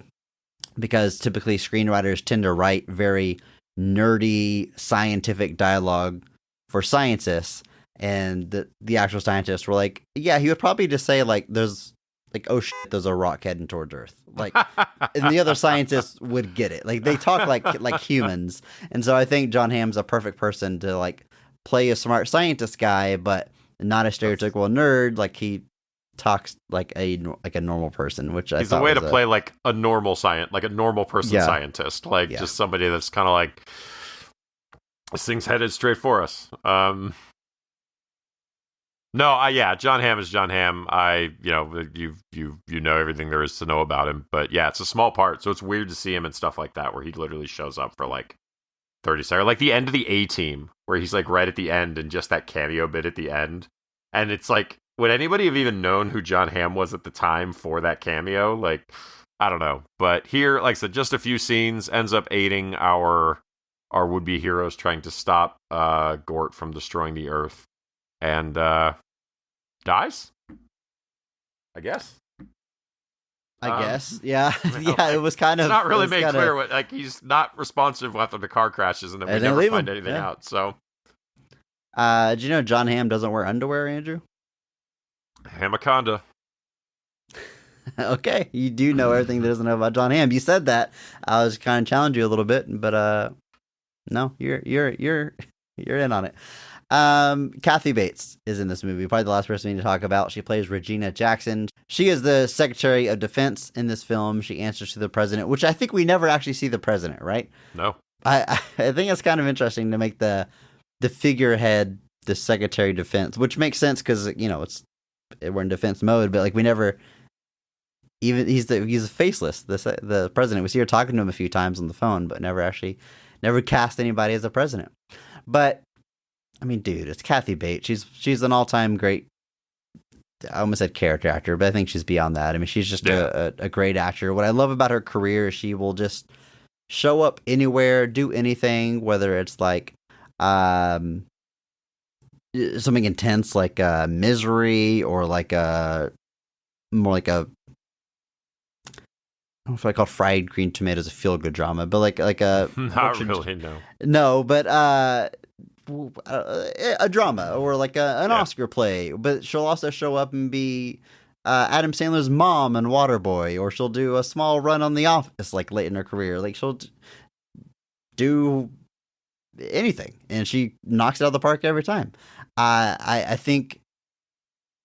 because typically screenwriters tend to write very nerdy scientific dialogue for scientists, and the actual scientists were like, yeah, he would probably just say like, there's like, oh shit, there's a rock heading towards Earth, like, and the other scientists would get it. Like, they talk like humans. And so I think John Hamm's a perfect person to like play a smart scientist guy, but not a stereotypical nerd. Like, he talks like a normal person, which he's a way to play like a normal like a normal person scientist, like just somebody that's kind of like, this thing's headed straight for us. John Hamm is John Hamm. You know everything there is to know about him, but yeah, it's a small part, so it's weird to see him and stuff like that, where he literally shows up for like 30 seconds, like the end of the A-Team, where he's like right at the end, and just that cameo bit at the end, and it's like, would anybody have even known who John Hamm was at the time for that cameo? Like, I don't know. But here, like I said, just a few scenes, ends up aiding our would-be heroes trying to stop Gort from destroying the Earth. And dies? I guess. Yeah. Yeah, it was kind of... It's not really made clear what... Like, he's not responsive after the car crashes, and then we never find anything out, so... Did you know John Hamm doesn't wear underwear, Andrew? Hamaconda. Okay, you do know everything there doesn't know about John Hamm. You said that. I was kind of challenge you a little bit, but no, you're in on it. Kathy Bates is in this movie, probably the last person we need to talk about. She plays Regina Jackson. She is the Secretary of Defense in this film. She answers to the president, which I think we never actually see the president, right? No. I think it's kind of interesting to make the figurehead the Secretary of Defense, which makes sense because we're in defense mode, but like we never even he's faceless. The president was here talking to him a few times on the phone, but never cast anybody as the president. But I mean, dude, it's Kathy Bates. She's an all-time great. I almost said character actor, but I think she's beyond that. I mean, she's just a great actor. What I love about her career is she will just show up anywhere, do anything, whether it's like something intense like Misery, or like more like a, I don't know if I call Fried Green Tomatoes a feel-good drama, but like a not really, no. No, but a drama or like an Oscar play, but she'll also show up and be Adam Sandler's mom in Waterboy, or she'll do a small run on The Office like late in her career. Like she'll do anything, and she knocks it out of the park every time. I think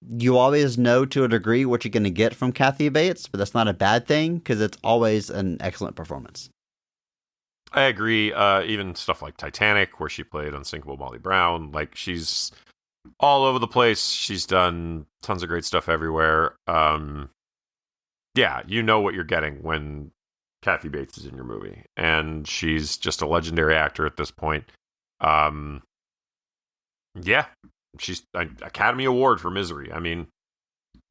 you always know to a degree what you're going to get from Kathy Bates, but that's not a bad thing because it's always an excellent performance. I agree. Even stuff like Titanic, where she played Unsinkable Molly Brown, like she's all over the place. She's done tons of great stuff everywhere. Yeah, you know what you're getting when Kathy Bates is in your movie, and she's just a legendary actor at this point. Yeah, she's an Academy Award for Misery. I mean,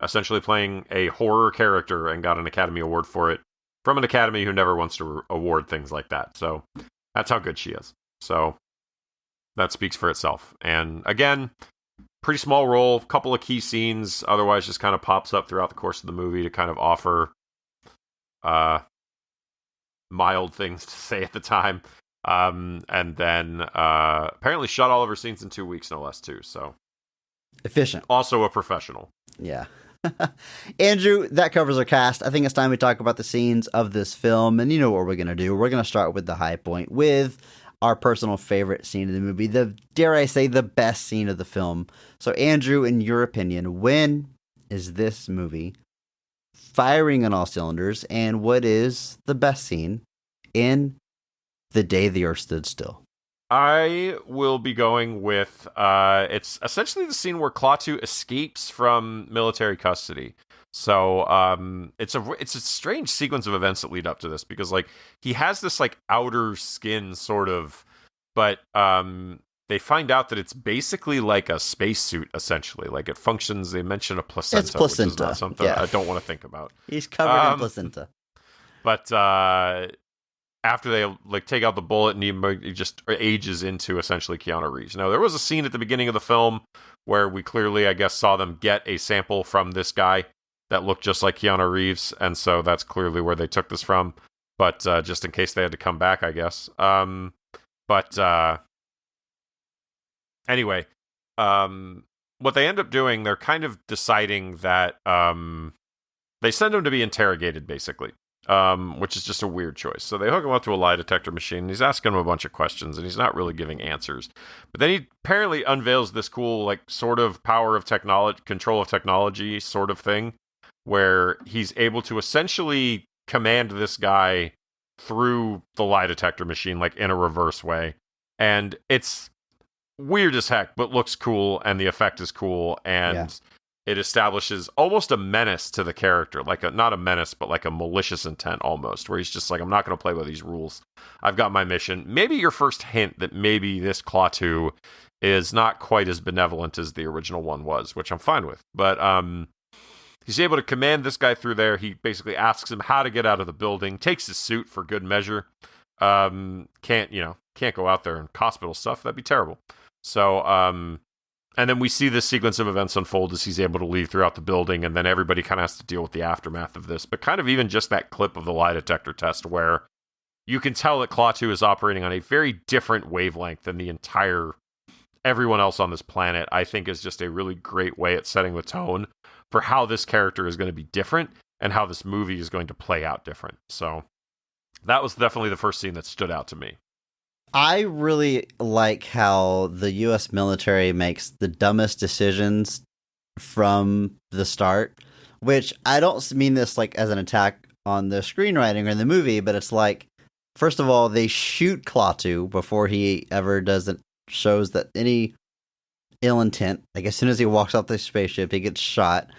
essentially playing a horror character and got an Academy Award for it from an Academy who never wants to award things like that. So that's how good she is. So that speaks for itself. And again, pretty small role, couple of key scenes, otherwise just kind of pops up throughout the course of the movie to kind of offer mild things to say at the time. And then apparently shot all of her scenes in 2 weeks, no less, too. So efficient. Also a professional. Yeah. Andrew, that covers our cast. I think it's time we talk about the scenes of this film. And you know what we're going to do. We're going to start with the high point, with our personal favorite scene of the movie. Dare I say, the best scene of the film. So, Andrew, in your opinion, when is this movie firing on all cylinders? And what is the best scene in The Day the Earth Stood Still? I will be going with, it's essentially the scene where Klaatu escapes from military custody. So, it's a strange sequence of events that lead up to this, because, like, he has this, like, outer skin, sort of, but, they find out that it's basically like a spacesuit, essentially. Like, it functions, they mention a placenta. It's placenta. Which is not something I don't want to think about. He's covered in placenta. But, after they like take out the bullet, and he just ages into essentially Keanu Reeves. Now, there was a scene at the beginning of the film where we clearly, I guess, saw them get a sample from this guy that looked just like Keanu Reeves, and so that's clearly where they took this from. But just in case they had to come back, I guess. Anyway, what they end up doing, they're kind of deciding that they send him to be interrogated, basically. Which is just a weird choice. So they hook him up to a lie detector machine, and he's asking him a bunch of questions, and he's not really giving answers. But then he apparently unveils this cool, like, sort of power of technology, control of technology sort of thing, where he's able to essentially command this guy through the lie detector machine, like, in a reverse way. And it's weird as heck, but looks cool, and the effect is cool, and it establishes almost a menace to the character, like not a menace, but like a malicious intent almost, where he's just like, I'm not going to play by these rules. I've got my mission. Maybe your first hint that maybe this Klaatu is not quite as benevolent as the original one was, which I'm fine with. But he's able to command this guy through there. He basically asks him how to get out of the building, takes his suit for good measure. Can't go out there and hospital stuff. That'd be terrible. So, and then we see this sequence of events unfold as he's able to leave throughout the building, and then everybody kind of has to deal with the aftermath of this. But kind of even just that clip of the lie detector test, where you can tell that Klaatu is operating on a very different wavelength than everyone else on this planet, I think is just a really great way at setting the tone for how this character is going to be different and how this movie is going to play out different. So that was definitely the first scene that stood out to me. I really like how the U.S. military makes the dumbest decisions from the start, which I don't mean this like as an attack on the screenwriting or the movie, but it's like, first of all, they shoot Klaatu before he ever shows that any ill intent. Like, as soon as he walks off the spaceship, he gets shot.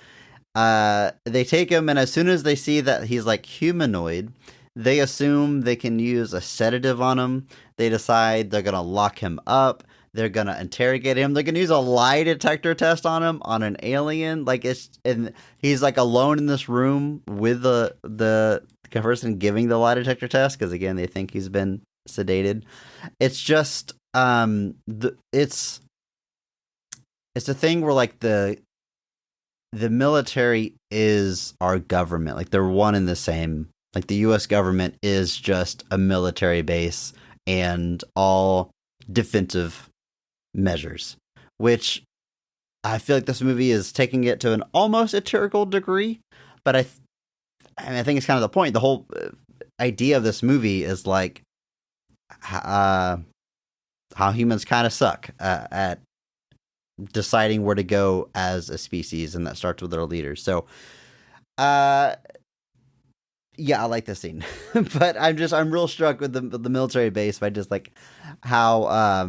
They take him, and as soon as they see that he's like humanoid, they assume they can use a sedative on him. They decide they're going to lock him up. They're going to interrogate him. They're going to use a lie detector test on him, on an alien. Like, and he's like alone in this room with the person giving the lie detector test, because again, they think he's been sedated. It's just it's a thing where like the military is our government. Like, they're one and the same. Like, the U.S. government is just a military base, and all defensive measures, which I feel like this movie is taking it to an almost satirical degree. But I think it's kind of the point. The whole idea of this movie is like how humans kind of suck at deciding where to go as a species, and that starts with our leaders. So, yeah, I like this scene, but I'm real struck with the military base by just like how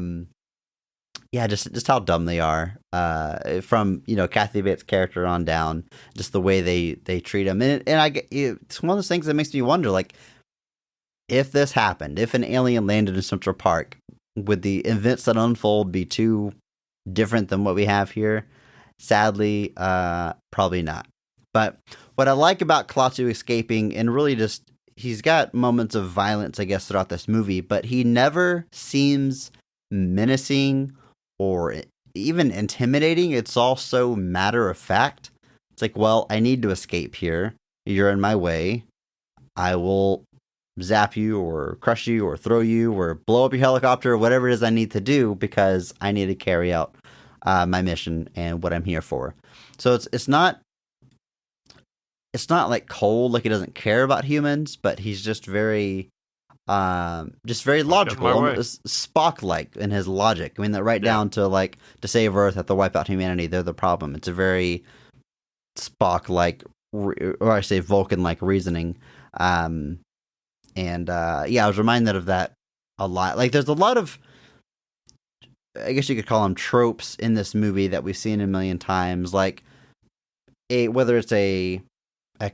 just how dumb they are. From Kathy Bates' character on down, just the way they treat them, and it's one of those things that makes me wonder, like, if this happened, if an alien landed in Central Park, would the events that unfold be too different than what we have here? Sadly, probably not. But what I like about Klaatu escaping, and really just, he's got moments of violence, I guess, throughout this movie, but he never seems menacing or even intimidating. It's all so matter of fact. It's like, well, I need to escape here. You're in my way. I will zap you or crush you or throw you or blow up your helicopter or whatever it is I need to do, because I need to carry out my mission and what I'm here for. So it's not like cold, like he doesn't care about humans, but he's just very logical, Spock-like in his logic. I mean, that right down to, like, to save Earth, have to wipe out humanity, they're the problem. It's a very Spock-like, or I say Vulcan-like reasoning. I was reminded of that a lot. Like, there's a lot of, I guess you could call them tropes in this movie that we've seen a million times, like whether it's a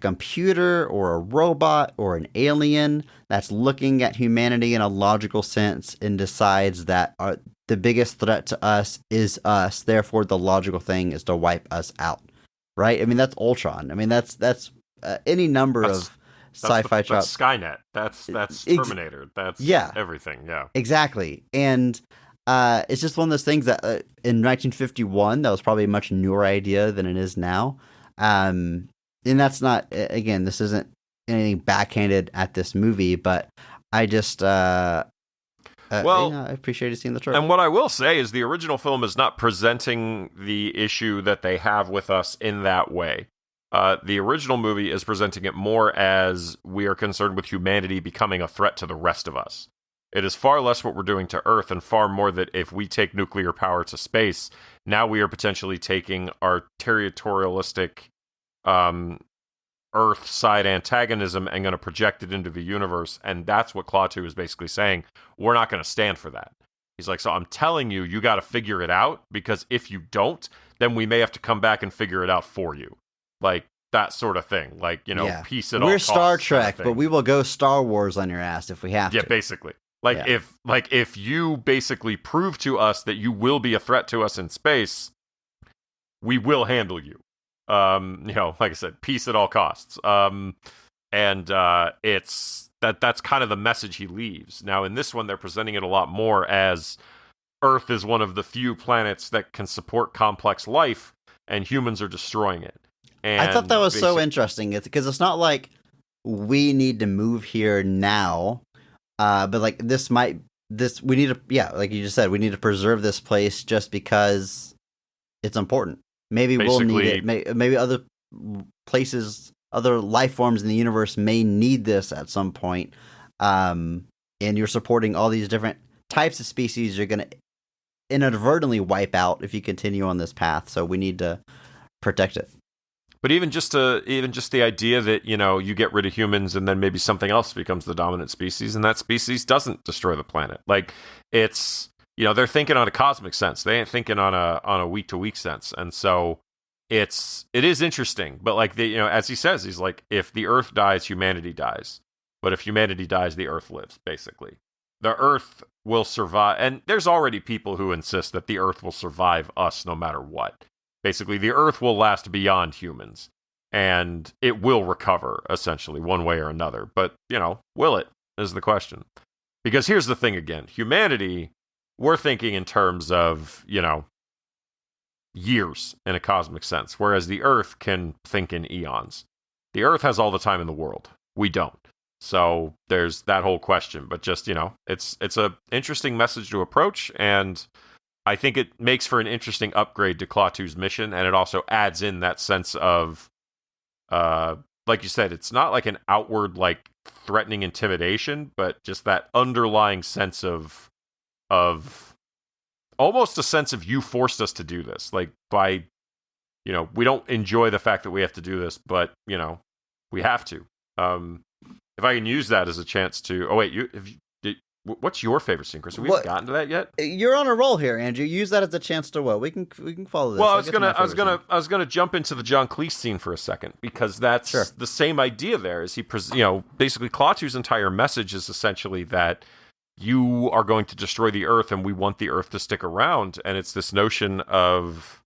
computer or a robot or an alien that's looking at humanity in a logical sense and decides that the biggest threat to us is us, therefore the logical thing is to wipe us out, right? I mean, that's Ultron. I mean, that's any number of sci-fi tropes. That's Skynet. That's Terminator. That's everything. Yeah, exactly. And it's just one of those things that in 1951 that was probably a much newer idea than it is now. And that's not, again, this isn't anything backhanded at this movie, but I just I appreciated seeing the trope. And what I will say is the original film is not presenting the issue that they have with us in that way. The original movie is presenting it more as we are concerned with humanity becoming a threat to the rest of us. It is far less what we're doing to Earth and far more that if we take nuclear power to space, now we are potentially taking our territorialistic Earth side antagonism and going to project it into the universe. And that's what Klaatu is basically saying. We're not going to stand for that. He's like, so I'm telling you, you got to figure it out, because if you don't, then we may have to come back and figure it out for you. Like, that sort of thing. Like, peace at all costs. We're Star Trek, but we will go Star Wars on your ass if we have to. Yeah, basically. If you basically prove to us that you will be a threat to us in space, we will handle you. Like I said, peace at all costs. It's that's kind of the message he leaves. Now, in this one, they're presenting it a lot more as Earth is one of the few planets that can support complex life, and humans are destroying it. And I thought that was so interesting. It's because it's not like we need to move here now, but like we need to, like you just said, we need to preserve this place just because it's important. Maybe we'll need it. Maybe other places, other life forms in the universe may need this at some point. And you're supporting all these different types of species you're going to inadvertently wipe out if you continue on this path. So we need to protect it. But even just the idea that, you get rid of humans and then maybe something else becomes the dominant species, and that species doesn't destroy the planet. Like, it's, they're thinking on a cosmic sense. They ain't thinking on a week to week sense. And so it is interesting. But like as he says, he's like, if the Earth dies, humanity dies. But if humanity dies, the Earth lives, basically. The Earth will survive. And there's already people who insist that the Earth will survive us no matter what. Basically, the Earth will last beyond humans, and it will recover, essentially, one way or another. But, will it, is the question. Because here's the thing again. Humanity, we're thinking in terms of, years in a cosmic sense, whereas the Earth can think in eons. The Earth has all the time in the world. We don't. So there's that whole question. But just, it's a interesting message to approach, and I think it makes for an interesting upgrade to Klaatu's mission, and it also adds in that sense of, like you said, it's not like an outward, like, threatening intimidation, but just that underlying sense of almost a sense of, you forced us to do this. Like, by, we don't enjoy the fact that we have to do this, but, we have to. If I can use that as a chance to, what's your favorite scene, Chris? Have we gotten to that yet? You're on a roll here, Andrew. Use that as a chance to what? We can follow this. Well, I was gonna jump into the John Cleese scene for a second, because that's the same idea there. Is he, basically Klaatu's entire message is essentially that you are going to destroy the Earth, and we want the Earth to stick around, and it's this notion of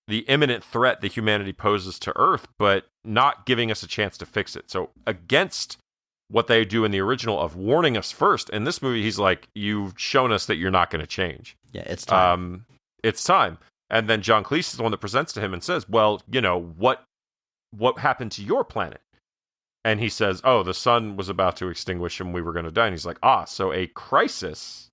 the imminent threat that humanity poses to Earth, but not giving us a chance to fix it. So against what they do in the original of warning us first, in this movie, he's like, you've shown us that you're not going to change. Yeah, it's time. It's time. And then John Cleese is the one that presents to him and says, well, what happened to your planet? And he says, oh, the sun was about to extinguish and we were going to die. And he's like, so a crisis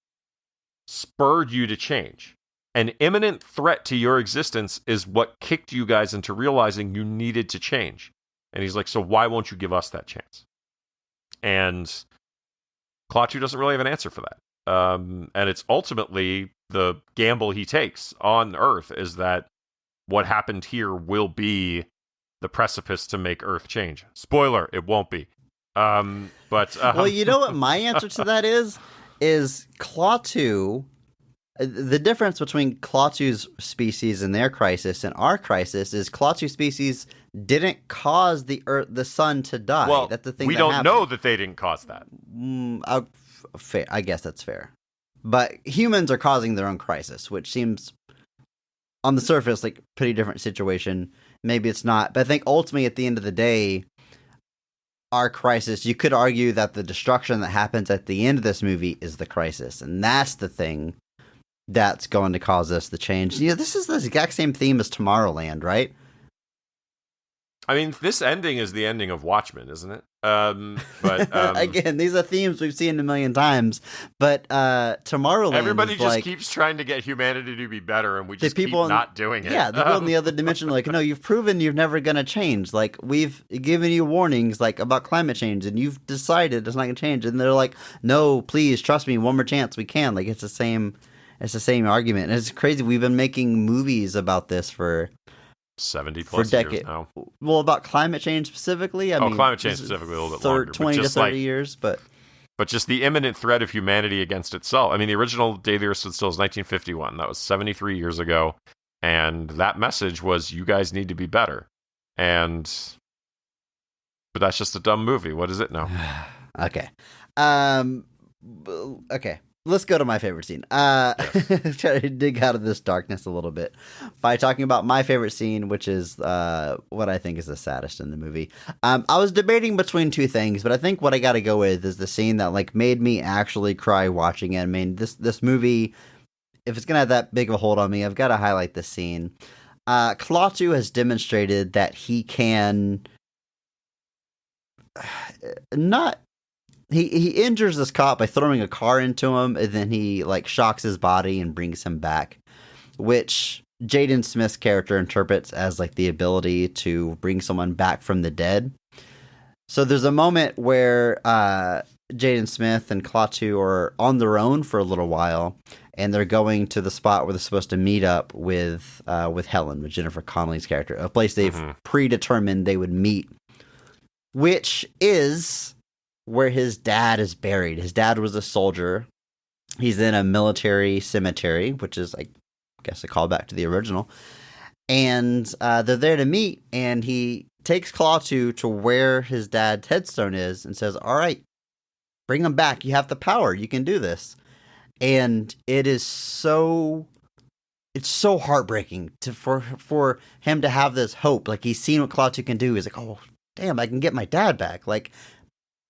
spurred you to change. An imminent threat to your existence is what kicked you guys into realizing you needed to change. And he's like, so why won't you give us that chance? And Klaatu doesn't really have an answer for that. And it's ultimately the gamble he takes on Earth, is that what happened here will be the precipice to make Earth change. Spoiler, it won't be. Well, you know what my answer to that is Klaatu. The difference between Klaatu's species and their crisis and our crisis is Klaatu's species didn't cause the sun to die. Well, that's the thing. We don't know that they didn't cause that. Fair. I guess that's fair. But humans are causing their own crisis, which seems, on the surface, like a pretty different situation. Maybe it's not. But I think ultimately, at the end of the day, our crisis, you could argue that the destruction that happens at the end of this movie is the crisis. And that's the thing that's going to cause us the change. This is the exact same theme as Tomorrowland, right? I mean, this ending is the ending of Watchmen, isn't it? But again, these are themes we've seen a million times. But Tomorrowland, everybody just keeps trying to get humanity to be better, and we just keep not doing it. Yeah, the people in the other dimension are like, no, you've proven you're never going to change. Like, we've given you warnings like about climate change, and you've decided it's not going to change. And they're like, no, please trust me, one more chance, we can. Like, it's the same argument. And it's crazy. We've been making movies about this for 70 plus decades years now. Well, about climate change specifically. I mean, climate change specifically a little bit longer. 20 to 30 years, but just the imminent threat of humanity against itself. I mean, the original Day the Earth Stood Still is 1951. That was 73 years ago. And that message was, you guys need to be better. But that's just a dumb movie. What is it now? Okay. Okay. Let's go to my favorite scene. Try to dig out of this darkness a little bit by talking about my favorite scene, which is what I think is the saddest in the movie. I was debating between two things, but I think what I got to go with is the scene that like made me actually cry watching it. I mean, this movie, if it's gonna have that big of a hold on me, I've got to highlight this scene. Klaatu has demonstrated that he can not. He injures this cop by throwing a car into him, and then he like shocks his body and brings him back, which Jaden Smith's character interprets as like the ability to bring someone back from the dead. So there's a moment where Jaden Smith and Klaatu are on their own for a little while, and they're going to the spot where they're supposed to meet up with Helen, with Jennifer Connelly's character, a place they've predetermined they would meet, which is where his dad is buried. His dad was a soldier. He's in a military cemetery, which is, I guess, a callback to the original. And they're there to meet, and he takes Klaatu to where his dad's headstone is and says, all right, bring him back. You have the power. You can do this. And it's so heartbreaking for him to have this hope. Like, he's seen what Klaatu can do. He's like, oh, damn, I can get my dad back. Like,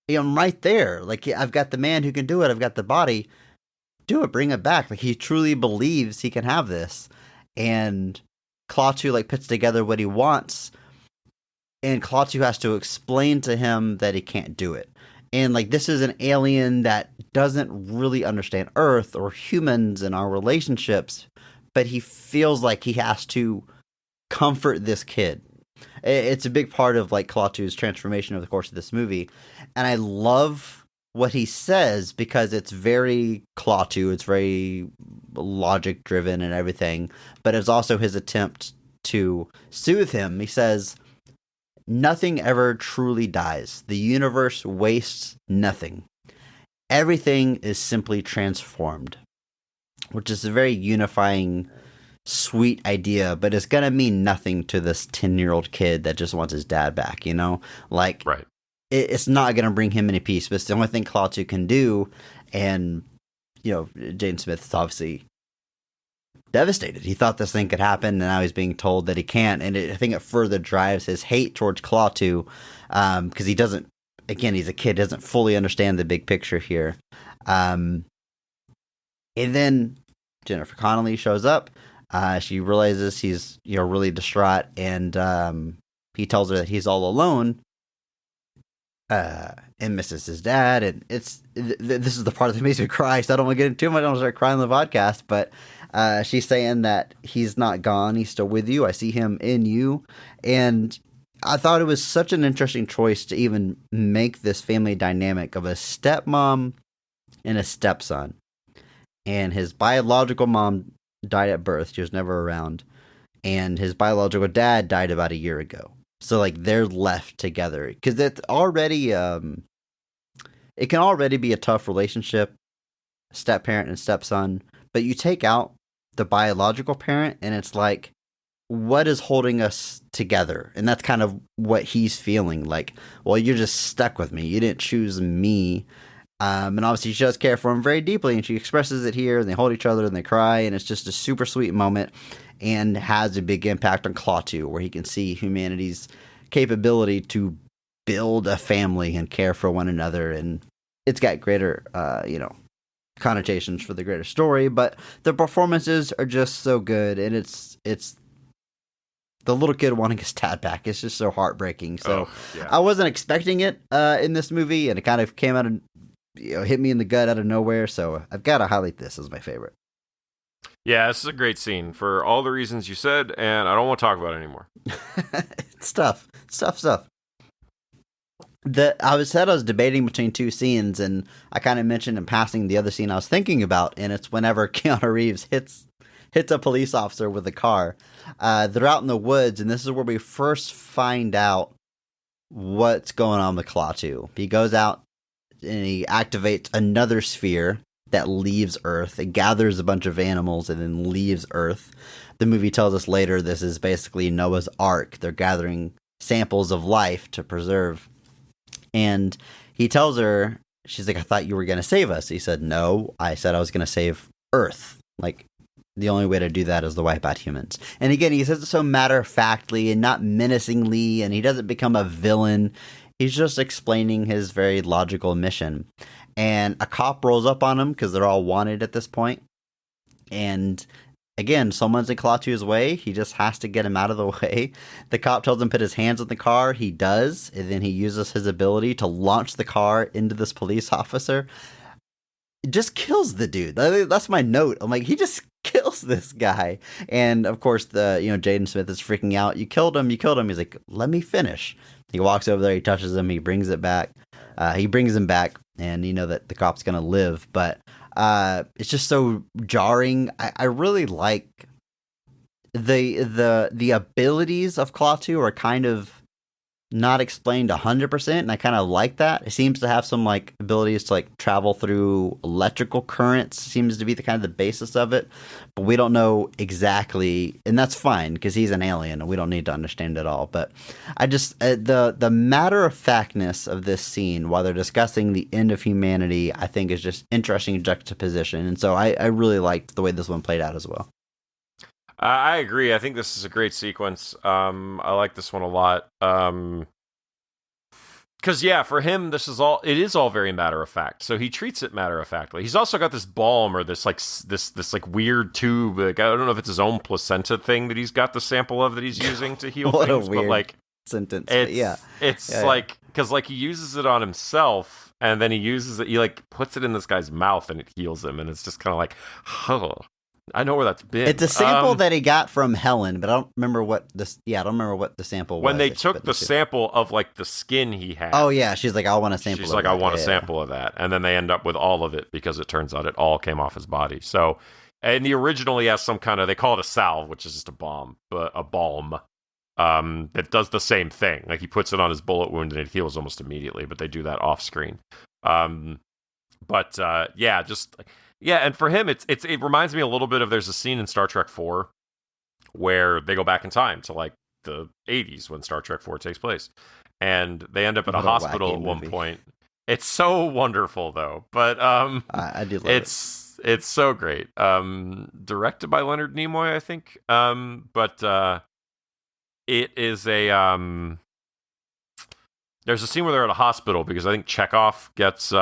I'm right there. Like, I've got the man who can do it. I've got the body. Do it. Bring it back. Like, he truly believes he can have this. And Klaatu, like, puts together what he wants. And Klaatu has to explain to him that he can't do it. And like this is an alien that doesn't really understand Earth or humans and our relationships, but he feels like he has to comfort this kid. It's a big part of like Klaatu's transformation over the course of this movie, and I love what he says because it's very Klaatu. It's very logic driven and everything, but it's also his attempt to soothe him. He says, "Nothing ever truly dies. The universe wastes nothing. Everything is simply transformed," which is a very unifying, sweet idea, but it's gonna mean nothing to this 10-year-old kid that just wants his dad back, you know? Like, Right. It's not gonna bring him any peace, but it's the only thing Klaatu can do, and, you know, Jaden Smith is obviously devastated. He thought this thing could happen, and now he's being told that he can't, and I think it further drives his hate towards Klaatu, because he doesn't, again, he's a kid, doesn't fully understand the big picture here. And then Jennifer Connelly shows up. She realizes he's, you know, really distraught, and he tells her that he's all alone, and misses his dad. And it's this is the part that makes me cry. So I don't want to get into too much. I don't want to start crying on the podcast. But she's saying that he's not gone. He's still with you. I see him in you. And I thought it was such an interesting choice to even make this family dynamic of a stepmom and a stepson. And his biological mom died at birth. She was never around. And his biological dad died about a year ago. So, like, they're left together. Because it's already, it can already be a tough relationship, step-parent and stepson. But you take out the biological parent, and it's like, what is holding us together? And that's kind of what he's feeling. Like, well, you're just stuck with me. You didn't choose me. And obviously she does care for him very deeply, and she expresses it here, and they hold each other, and they cry, and it's just a super sweet moment, and has a big impact on Klaatu, where he can see humanity's capability to build a family and care for one another, and it's got greater, connotations for the greater story, but the performances are just so good, and it's the little kid wanting his dad back. It's just so heartbreaking. So I wasn't expecting it in this movie, and it kind of came out and hit me in the gut out of nowhere. So I've got to highlight this as my favorite. Yeah, this is a great scene for all the reasons you said, and I don't want to talk about it anymore. It's tough. I was debating between two scenes, and I kind of mentioned in passing the other scene I was thinking about, and it's whenever Keanu Reeves hits a police officer with a car. They're out in the woods, and this is where we first find out what's going on with Klaatu. He goes out and he activates another sphere that leaves Earth. It gathers a bunch of animals and then leaves Earth. The movie tells us later this is basically Noah's Ark. They're gathering samples of life to preserve. And he tells her, she's like, I thought you were going to save us. He said, no, I said I was going to save Earth. Like, the only way to do that is to wipe out humans. And again, he says it so matter-of-factly and not menacingly, and he doesn't become a villain. He's just explaining his very logical mission. And a cop rolls up on him because they're all wanted at this point. And again, someone's in Klaatu's way. He just has to get him out of the way. The cop tells him to put his hands on the car. He does. And then he uses his ability to launch the car into this police officer. It just kills the dude. That's my note. I'm like, he just kills this guy. And of course, Jaden Smith is freaking out. You killed him. He's like, let me finish. He walks over there. He touches him. He brings it back. He brings him back. And you know that the cop's going to live. But it's just so jarring. I really like the abilities of Klaatu are kind of not explained 100%, and I kind of like that. It seems to have some like abilities to like travel through electrical currents. Seems to be the kind of the basis of it, but we don't know exactly, and that's fine because he's an alien and we don't need to understand it all. But I just the matter of factness of this scene while they're discussing the end of humanity, I think is just interesting juxtaposition, and so I really liked the way this one played out as well. I agree. I think this is a great sequence. I like this one a lot. Because for him, it is all very matter of fact. So he treats it matter of factly. He's also got this balm or this weird tube. Like, I don't know if it's his own placenta thing that he's got the sample of that he's using to heal what things. A weird but like sentence. It's because like he uses it on himself, and then he like puts it in this guy's mouth, and it heals him, and it's just kind of like, oh, I know where that's been. It's a sample that he got from Helen, but I don't remember what this. Yeah, I don't remember what the sample was. When they took the sample of like the skin he had. Oh yeah, she's like, I want a sample. She's like, I want a sample of that, and then they end up with all of it because it turns out it all came off his body. So, and the original he has some kind of, they call it a salve, which is just a balm. That does the same thing. Like he puts it on his bullet wound and it heals almost immediately, but they do that off screen. And for him, it reminds me a little bit of, there's a scene in Star Trek 4 where they go back in time to like the 80s when Star Trek 4 takes place, and they end up at a hospital at one point. It's so wonderful though, but I do love it. It's so great. Directed by Leonard Nimoy, I think. It is a there's a scene where they're at a hospital because I think Chekhov gets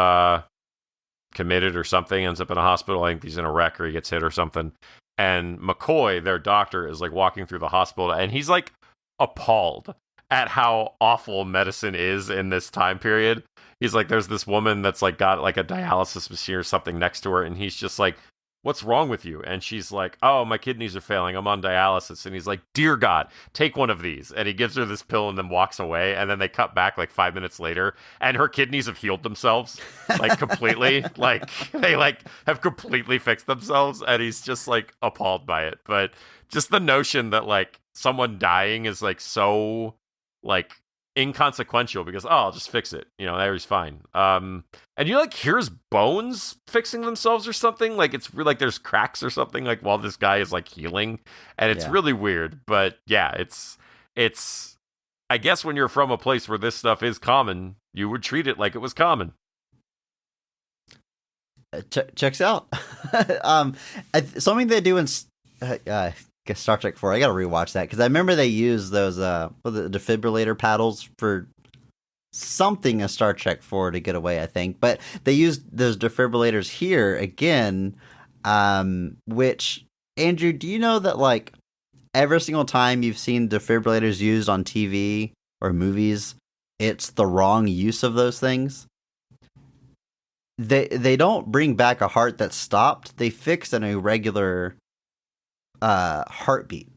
committed or something, ends up in a hospital. I think he's in a wreck or he gets hit or something. And McCoy, their doctor, is like walking through the hospital, and he's like appalled at how awful medicine is in this time period. He's like, there's this woman that's like got like a dialysis machine or something next to her, and he's just like, what's wrong with you? And she's like, oh, my kidneys are failing, I'm on dialysis. And he's like, dear God, take one of these. And he gives her this pill and then walks away. And then they cut back like 5 minutes later, and her kidneys have healed themselves like completely. Like they like have completely fixed themselves, and he's just like appalled by it. But just the notion that like someone dying is like so like inconsequential because, oh, I'll just fix it, he's fine. And you like here's bones fixing themselves or something, like it's like there's cracks or something like while this guy is like healing, and it's really weird. But yeah, it's I guess when you're from a place where this stuff is common, you would treat it like it was common. Checks out. Something they do in Star Trek 4. I gotta rewatch that because I remember they used those the defibrillator paddles for something in Star Trek 4 to get away, I think. But they used those defibrillators here again, which, Andrew, do you know that like every single time you've seen defibrillators used on TV or movies, it's the wrong use of those things? They don't bring back a heart that's stopped. They fix an irregular heartbeat.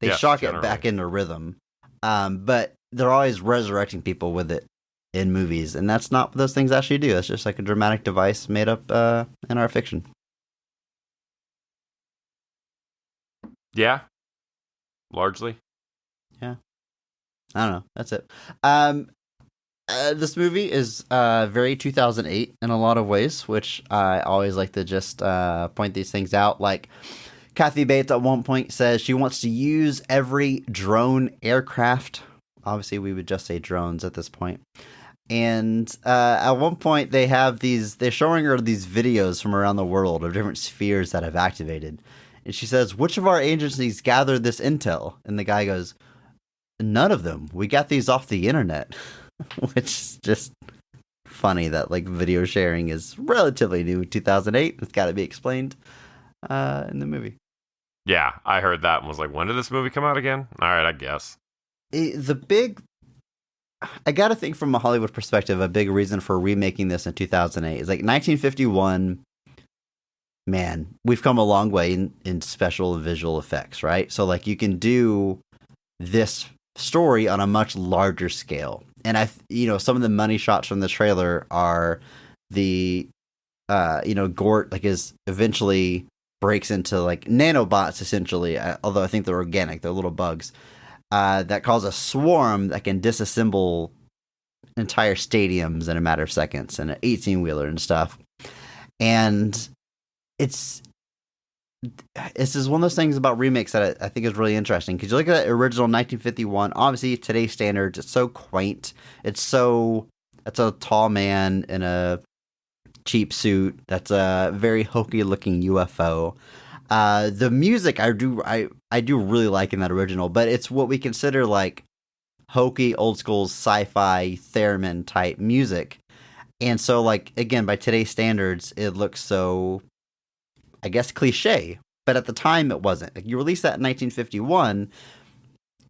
They shock it back into rhythm. But they're always resurrecting people with it in movies, and that's not what those things actually do. It's just like a dramatic device made up in our fiction. Yeah. Largely. Yeah. I don't know. That's it. This movie is very 2008 in a lot of ways, which I always like to just point these things out. Like, Kathy Bates at one point says she wants to use every drone aircraft. Obviously, we would just say drones at this point. And at one point, they're showing her these videos from around the world of different spheres that have activated. And she says, which of our agencies gathered this intel? And the guy goes, none of them. We got these off the internet. Which is just funny that like video sharing is relatively new in 2008. It's got to be explained in the movie. Yeah, I heard that and was like, when did this movie come out again? All right, I guess. I got to think from a Hollywood perspective, a big reason for remaking this in 2008 is like 1951. Man, we've come a long way in special visual effects, right? So like you can do this story on a much larger scale. And some of the money shots from the trailer are the, Gort like is eventually breaks into like nanobots essentially, although I think they're organic, they're little bugs, that cause a swarm that can disassemble entire stadiums in a matter of seconds, and an 18-wheeler and stuff. And this is one of those things about remakes that I think is really interesting, because you look at that original 1951, obviously today's standards, it's so quaint. It's a tall man in a cheap suit. That's a very hokey looking UFO. The music I do really like in that original, but it's what we consider like hokey old school sci-fi theremin type music. And so like, again, by today's standards, it looks so, I guess, cliche, but at the time it wasn't. Like, you released that in 1951.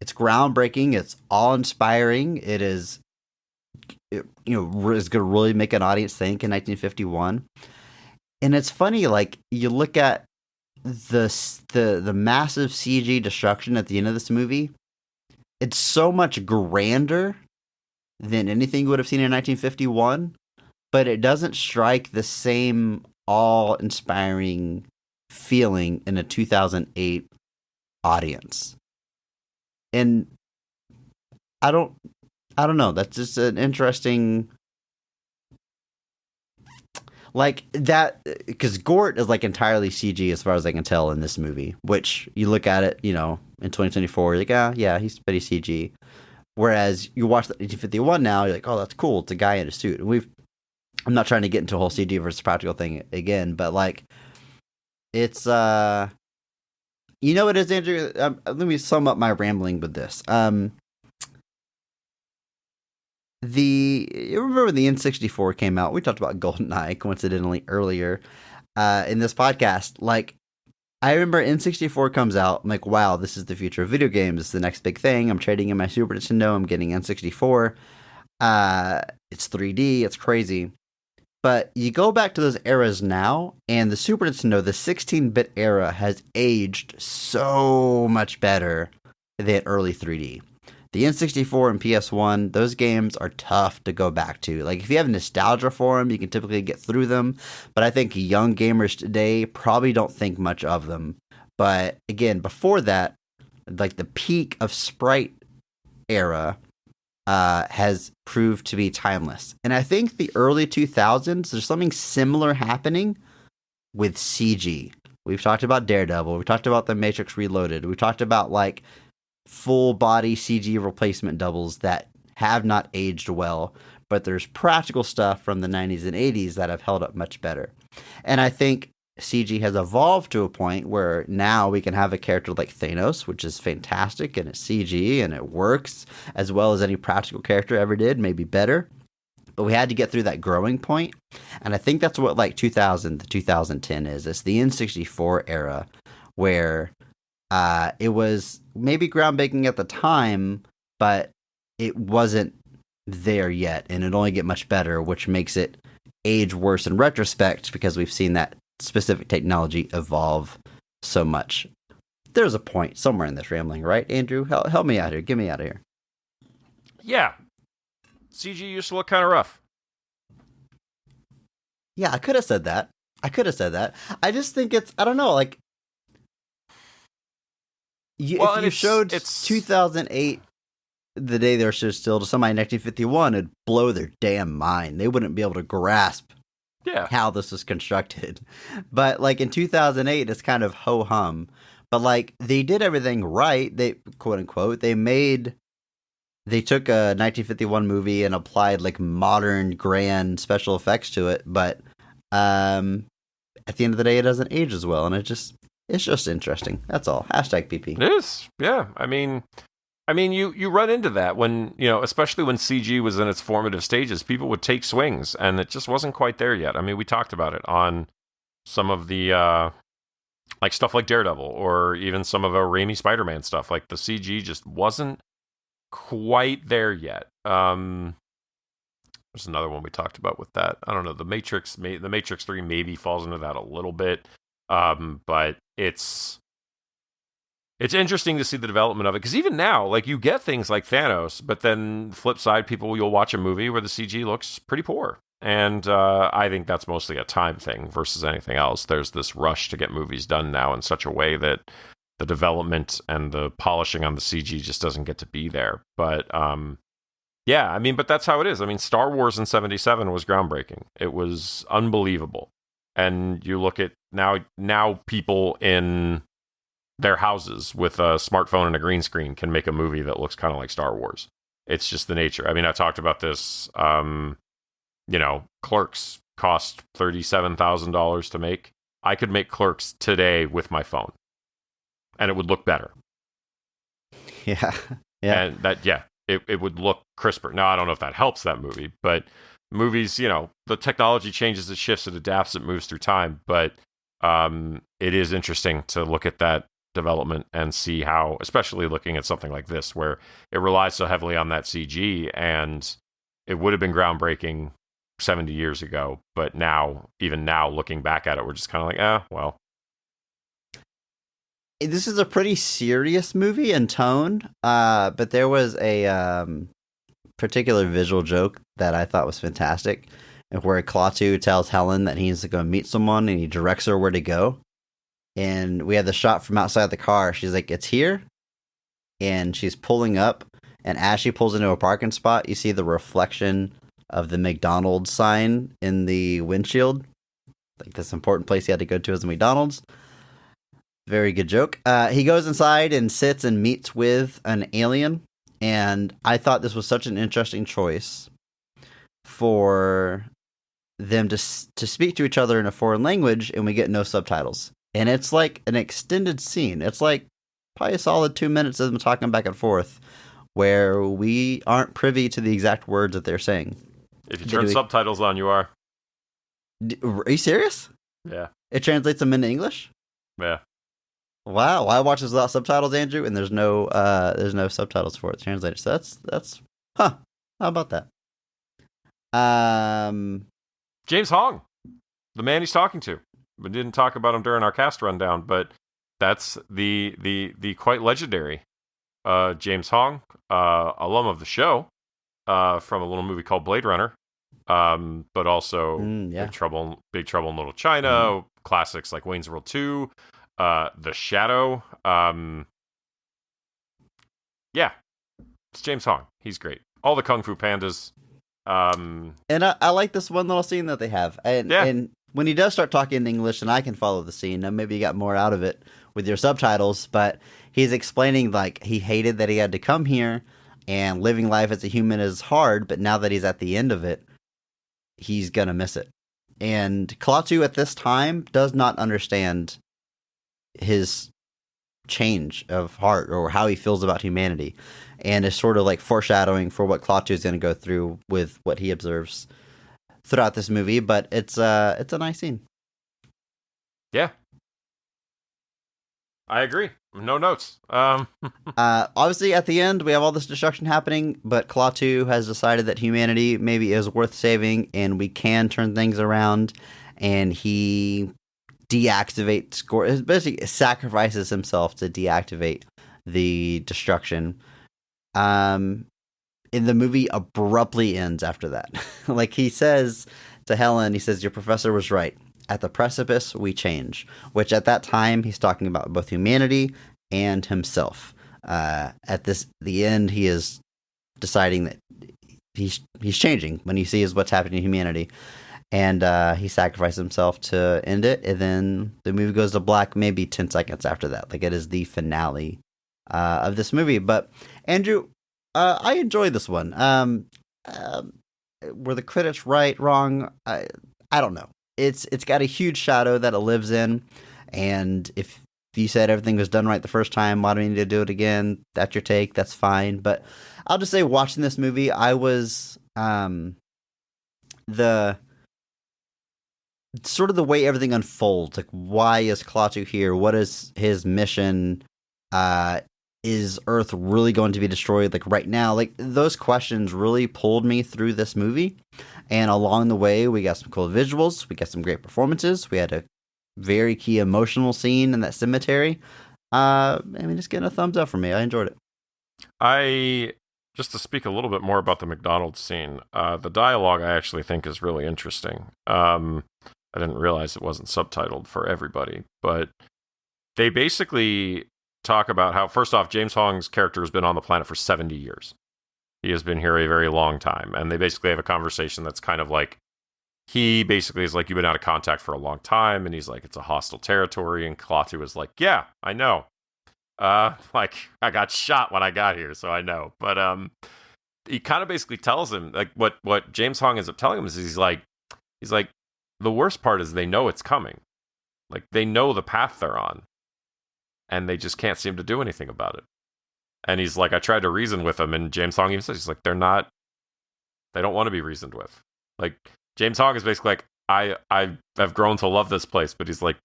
It's groundbreaking. It's awe-inspiring. It is is going to really make an audience think in 1951. And it's funny, like you look at the massive CG destruction at the end of this movie. It's so much grander than anything you would have seen in 1951, but it doesn't strike the same awe-inspiring feeling in a 2008 audience. And I don't know. That's just an interesting, like that, because Gort is like entirely CG as far as I can tell in this movie. Which you look at it, in 2024, you're like, yeah, he's pretty CG. Whereas you watch the 1951 now, you're like, oh, that's cool. It's a guy in a suit. And I'm not trying to get into a whole CG versus practical thing again, but like, it's you know what it is, Andrew? Let me sum up my rambling with this. You remember when the N64 came out? We talked about GoldenEye coincidentally earlier in this podcast. Like, I remember N64 comes out. I'm like, wow, this is the future of video games. It's the next big thing. I'm trading in my Super Nintendo. I'm getting N64. It's 3D. It's crazy. But you go back to those eras now, and the Super Nintendo, the 16-bit era, has aged so much better than early 3D. The N64 and PS1, those games are tough to go back to. Like, if you have nostalgia for them, you can typically get through them. But I think young gamers today probably don't think much of them. But again, before that, like the peak of sprite era has proved to be timeless. And I think the early 2000s, there's something similar happening with CG. We've talked about Daredevil. We talked about The Matrix Reloaded. We talked about like full body CG replacement doubles that have not aged well, but there's practical stuff from the 90s and 80s that have held up much better. And I think CG has evolved to a point where now we can have a character like Thanos, which is fantastic, and it's CG and it works as well as any practical character ever did, maybe better. But we had to get through that growing point. And I think that's what like 2000 to 2010 is. It's the N64 era where it was maybe groundbreaking at the time, but it wasn't there yet, and it only get much better, which makes it age worse in retrospect because we've seen that specific technology evolve so much. There's a point somewhere in this rambling, right, Andrew? Help me out here. Get me out of here. Yeah. CG used to look kind of rough. Yeah, I could have said that. I just think it's, I don't know, like, if you showed 2008 the day they're still to somebody in 1951, it'd blow their damn mind. They wouldn't be able to grasp how this was constructed. But like in 2008, it's kind of ho-hum. But like they did everything right. They, quote unquote, they took a 1951 movie and applied like modern grand special effects to it. But at the end of the day, it doesn't age as well. And it's just interesting. That's all. Hashtag PP. It is. Yeah. I mean, you run into that when, especially when CG was in its formative stages, people would take swings and it just wasn't quite there yet. I mean, we talked about it on some of the, like stuff like Daredevil or even some of our Raimi Spider-Man stuff. Like the CG just wasn't quite there yet. There's another one we talked about with that. I don't know. The Matrix 3 maybe falls into that a little bit. But it's interesting to see the development of it, because even now, like, you get things like Thanos, but then flip side, you'll watch a movie where the CG looks pretty poor. And I think that's mostly a time thing versus anything else. There's this rush to get movies done now in such a way that the development and the polishing on the CG just doesn't get to be there. But yeah, I mean, but that's how it is. I mean, Star Wars in '77 was groundbreaking. It was unbelievable. And you look at now people in their houses with a smartphone and a green screen can make a movie that looks kind of like Star Wars. It's just the nature. I mean, I talked about this, Clerks cost $37,000 to make. I could make Clerks today with my phone and it would look better. Yeah. Yeah. And it would look crisper. Now, I don't know if that helps that movie, but movies, the technology changes, it shifts, it adapts, it moves through time. But it is interesting to look at that development and see how, especially looking at something like this, where it relies so heavily on that CG, and it would have been groundbreaking 70 years ago, but now, even now, looking back at it, we're just kind of like, well. This is a pretty serious movie in tone, but there was a particular visual joke that I thought was fantastic, where Klaatu tells Helen that he needs to go meet someone, and he directs her where to go. And we have the shot from outside the car. She's like, "It's here," and she's pulling up. And as she pulls into a parking spot, you see the reflection of the McDonald's sign in the windshield. Like, this important place he had to go to is the McDonald's. Very good joke. He goes inside and sits and meets with an alien. And I thought this was such an interesting choice for them to speak to each other in a foreign language, and we get no subtitles. And it's like an extended scene. It's like probably a solid 2 minutes of them talking back and forth, where we aren't privy to the exact words that they're saying. If you turn subtitles on, you are. Are you serious? Yeah. It translates them into English? Yeah. Wow, I watch this without subtitles, Andrew, and there's no subtitles for it translated. So that's how about that? James Hong, the man he's talking to. We didn't talk about him during our cast rundown, but that's the quite legendary James Hong, alum of the show, from a little movie called Blade Runner, but also Big Trouble in Little China, classics like Wayne's World 2. The Shadow. Yeah, it's James Hong. He's great. All the Kung Fu Pandas. And I like this one little scene that they have. And when he does start talking in English, and I can follow the scene, and maybe you got more out of it with your subtitles, but he's explaining, like, he hated that he had to come here, and living life as a human is hard, but now that he's at the end of it, he's gonna miss it. And Klaatu at this time does not understand his change of heart or how he feels about humanity, and is sort of like foreshadowing for what Klaatu is going to go through with what he observes throughout this movie. But it's a nice scene. Yeah, I agree. No notes. Obviously, at the end, we have all this destruction happening, but Klaatu has decided that humanity maybe is worth saving, and we can turn things around, and he basically sacrifices himself to deactivate the destruction. And the movie abruptly ends after that. Like, he says to Helen, he says, "Your professor was right. At the precipice, we change." Which at that time, he's talking about both humanity and himself. At the end, he is deciding that he's changing when he sees what's happening to humanity. And he sacrificed himself to end it, and then the movie goes to black maybe 10 seconds after that. Like, it is the finale of this movie. But, Andrew, I enjoyed this one. Were the critics right, wrong? I don't know. It's got a huge shadow that it lives in, and if you said everything was done right the first time, why do we need to do it again? That's your take. That's fine. But I'll just say, watching this movie, I was sort of the way everything unfolds. Like, why is Klaatu here? What is his mission? Is Earth really going to be destroyed, like, right now? Like, those questions really pulled me through this movie. And along the way, we got some cool visuals. We got some great performances. We had a very key emotional scene in that cemetery. Just getting a thumbs up for me. I enjoyed it. Just to speak a little bit more about the McDonald's scene, the dialogue I actually think is really interesting. I didn't realize it wasn't subtitled for everybody, but they basically talk about how, first off, James Hong's character has been on the planet for 70 years. He has been here a very long time, and they basically have a conversation that's kind of like, he basically is like, "You've been out of contact for a long time," and he's like, "It's a hostile territory," and Klaatu is like, "Yeah, I know. Like, I got shot when I got here, so I know." But he kind of basically tells him, like, what James Hong ends up telling him is, he's like, the worst part is they know it's coming. Like, they know the path they're on, and they just can't seem to do anything about it. And he's like, I tried to reason with them, and James Hong even says, he's like, they don't want to be reasoned with. Like, James Hong is basically like, I have grown to love this place, but he's like,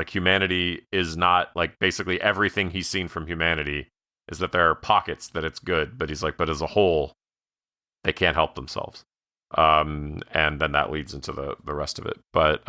humanity is not, like, basically everything he's seen from humanity is that there are pockets that it's good, but he's like, but as a whole, they can't help themselves. And then that leads into the rest of it. But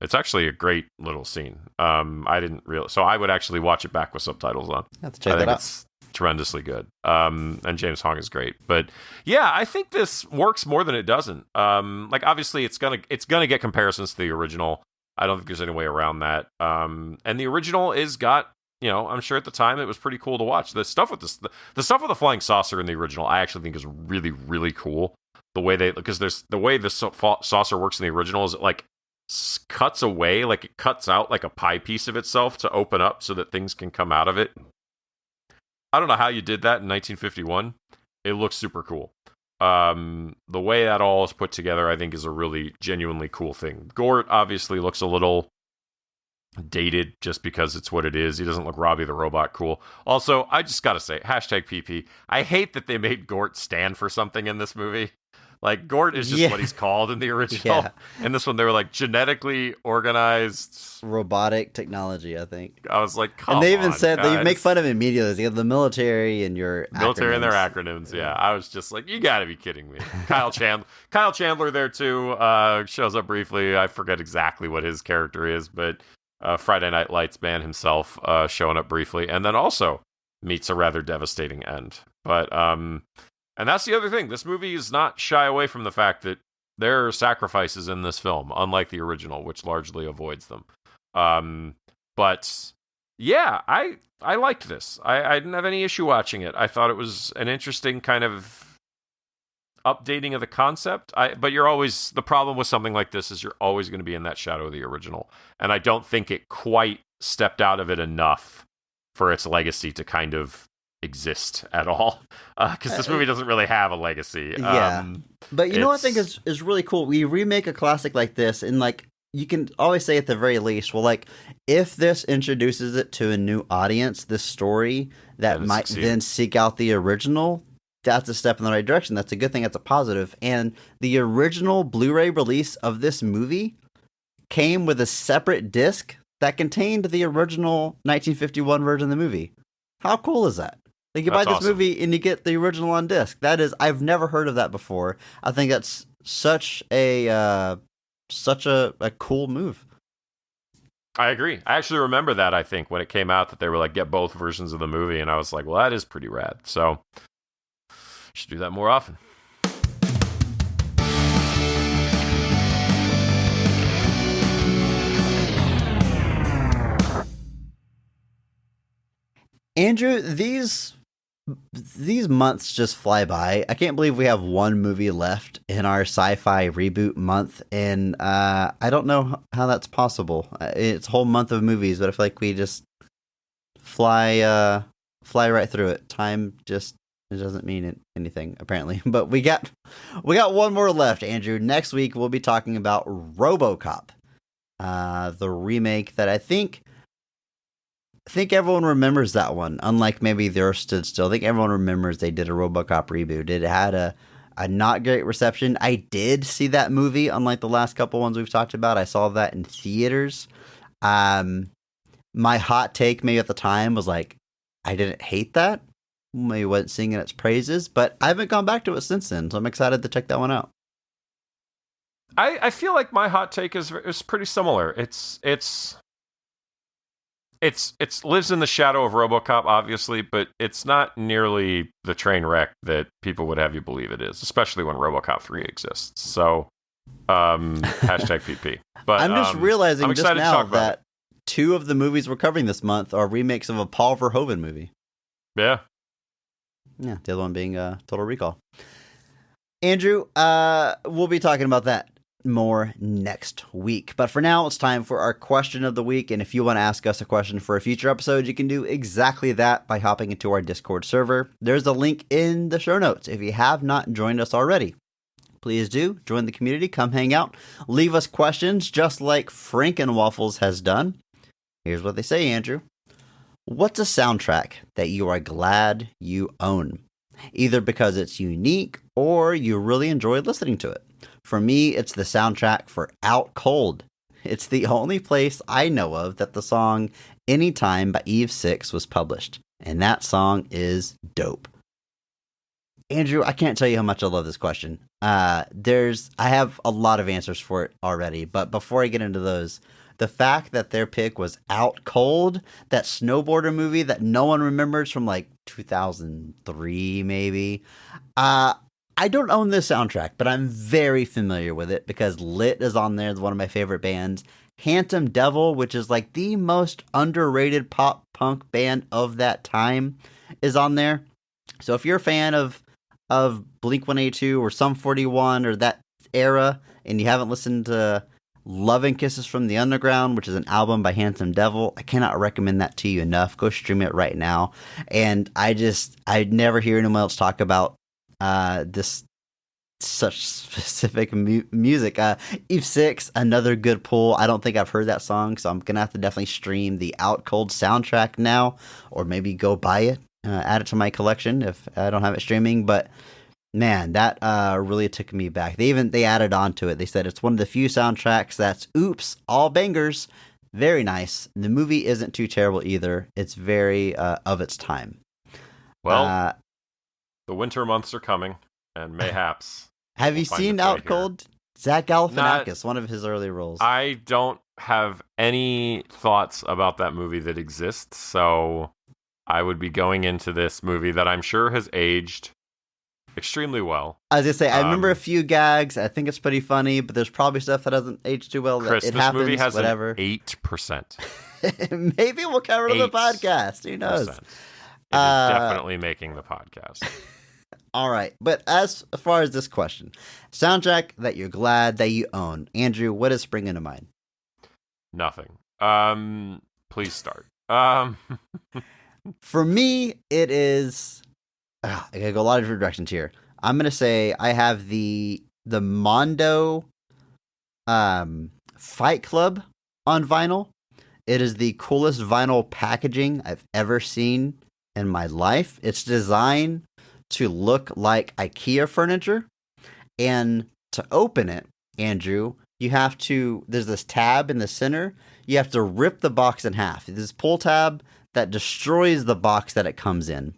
it's actually a great little scene. I didn't realize, so I would actually watch it back with subtitles on. Have to check that out. It's tremendously good. And James Hong is great. But yeah, I think this works more than it doesn't. Like obviously it's gonna get comparisons to the original. I don't think there's any way around that. And the original is got, I'm sure at the time it was pretty cool to watch. The stuff with the stuff with the flying saucer in the original, I actually think is really, really cool. The way the way the saucer works in the original is it like cuts away, like it cuts out like a pie piece of itself to open up so that things can come out of it. I don't know how you did that in 1951. It looks super cool. The way that all is put together, I think, is a really genuinely cool thing. Gort obviously looks a little dated just because it's what it is. He doesn't look Robbie the Robot cool. Also, I just gotta say, #PP. I hate that they made Gort stand for something in this movie. Like, Gort is just what he's called in the original. Yeah. In this one, they were like, genetically organized robotic technology, I think. I was like, come on, and they even said, guys. They make fun of it immediately. You have the military and your military acronyms. And their acronyms, yeah. I was just like, you gotta be kidding me. Kyle Chandler there, too, shows up briefly. I forget exactly what his character is, but Friday Night Lights man himself showing up briefly. And then also meets a rather devastating end. But, and that's the other thing. This movie is not shy away from the fact that there are sacrifices in this film, unlike the original, which largely avoids them. But yeah, I liked this. I didn't have any issue watching it. I thought it was an interesting kind of updating of the concept. But the problem with something like this is you're always going to be in that shadow of the original. And I don't think it quite stepped out of it enough for its legacy to kind of exist at all, because this movie doesn't really have a legacy. But you know what I think is really cool? We remake a classic like this, and like you can always say at the very least, well, like if this introduces it to a new audience, this story that might then seek out the original, that's a step in the right direction. That's a good thing. That's a positive. And the original Blu-ray release of this movie came with a separate disc that contained the original 1951 version of the movie. How cool is that? Like you buy this movie and you get the original on disc. That is, I've never heard of that before. I think that's such a cool move. I agree. I actually remember that, I think, when it came out, that they were like, get both versions of the movie, and I was like, well, that is pretty rad. So should do that more often. Andrew, these months just fly by. I can't believe we have one movie left in our sci-fi reboot month, and I don't know how that's possible. It's a whole month of movies, but I feel like we just fly right through it. Time just doesn't mean anything, apparently. But we got one more left, Andrew. Next week we'll be talking about RoboCop, the remake that I think everyone remembers that one. Unlike maybe The Earth Stood Still, I think everyone remembers they did a RoboCop reboot. It had a not great reception. I did see that movie, unlike the last couple ones we've talked about. I saw that in theaters. My hot take maybe at the time was like, I didn't hate that. Maybe wasn't singing its praises, but I haven't gone back to it since then, so I'm excited to check that one out. I feel like my hot take is pretty similar. It lives in the shadow of RoboCop, obviously, but it's not nearly the train wreck that people would have you believe it is, especially when RoboCop 3 exists. So, #PP. But I'm just realizing just now that 2 of the movies we're covering this month are remakes of a Paul Verhoeven movie. Yeah. Yeah, the other one being Total Recall. Andrew, we'll be talking about that more next week. But for now, it's time for our question of the week. And if you want to ask us a question for a future episode, you can do exactly that by hopping into our Discord server. There's a link in the show notes if you have not joined us already. Please do join the community, come hang out, leave us questions just like Frankenwaffles has done. Here's what they say, Andrew. What's a soundtrack that you are glad you own? Either because it's unique or you really enjoy listening to it. For me, it's the soundtrack for Out Cold. It's the only place I know of that the song Anytime by Eve 6 was published. And that song is dope. Andrew, I can't tell you how much I love this question. I have a lot of answers for it already, but before I get into those, the fact that their pick was Out Cold, that snowboarder movie that no one remembers from like 2003, maybe. Uh, I don't own this soundtrack, but I'm very familiar with it because Lit is on there, it's one of my favorite bands. Handsome Devil, which is like the most underrated pop punk band of that time, is on there. So if you're a fan of Blink 182 or Sum 41 or that era, and you haven't listened to Love and Kisses from the Underground, which is an album by Handsome Devil, I cannot recommend that to you enough. Go stream it right now. And I never hear anyone else talk about this such specific music. Eve 6, another good pull. I don't think I've heard that song, so I'm gonna have to definitely stream the Out Cold soundtrack now, or maybe go buy it, add it to my collection if I don't have it streaming. But man, that really took me back. They added on to it. They said it's one of the few soundtracks that's oops, all bangers. Very nice. The movie isn't too terrible either. It's very of its time. Well, the winter months are coming, and mayhaps. Have you seen Out Cold? Zach Galifianakis, one of his early roles. I don't have any thoughts about that movie that exists, so I would be going into this movie that I'm sure has aged extremely well. I was gonna say, I remember a few gags. I think it's pretty funny, but there's probably stuff that doesn't age too well. Chris, it this happens, movie has whatever. An 8%. Maybe we'll cover it on the podcast. Who knows? It is definitely making the podcast. All right, but as far as this question, soundtrack that you're glad that you own, Andrew, what is springing to mind? Nothing. Please start. For me, it is. I gotta go a lot of different directions here. I'm gonna say I have the Mondo, Fight Club on vinyl. It is the coolest vinyl packaging I've ever seen in my life. It's designed to look like IKEA furniture, and to open it, Andrew, you have to, there's this tab in the center, you have to rip the box in half. This pull tab that destroys the box that it comes in,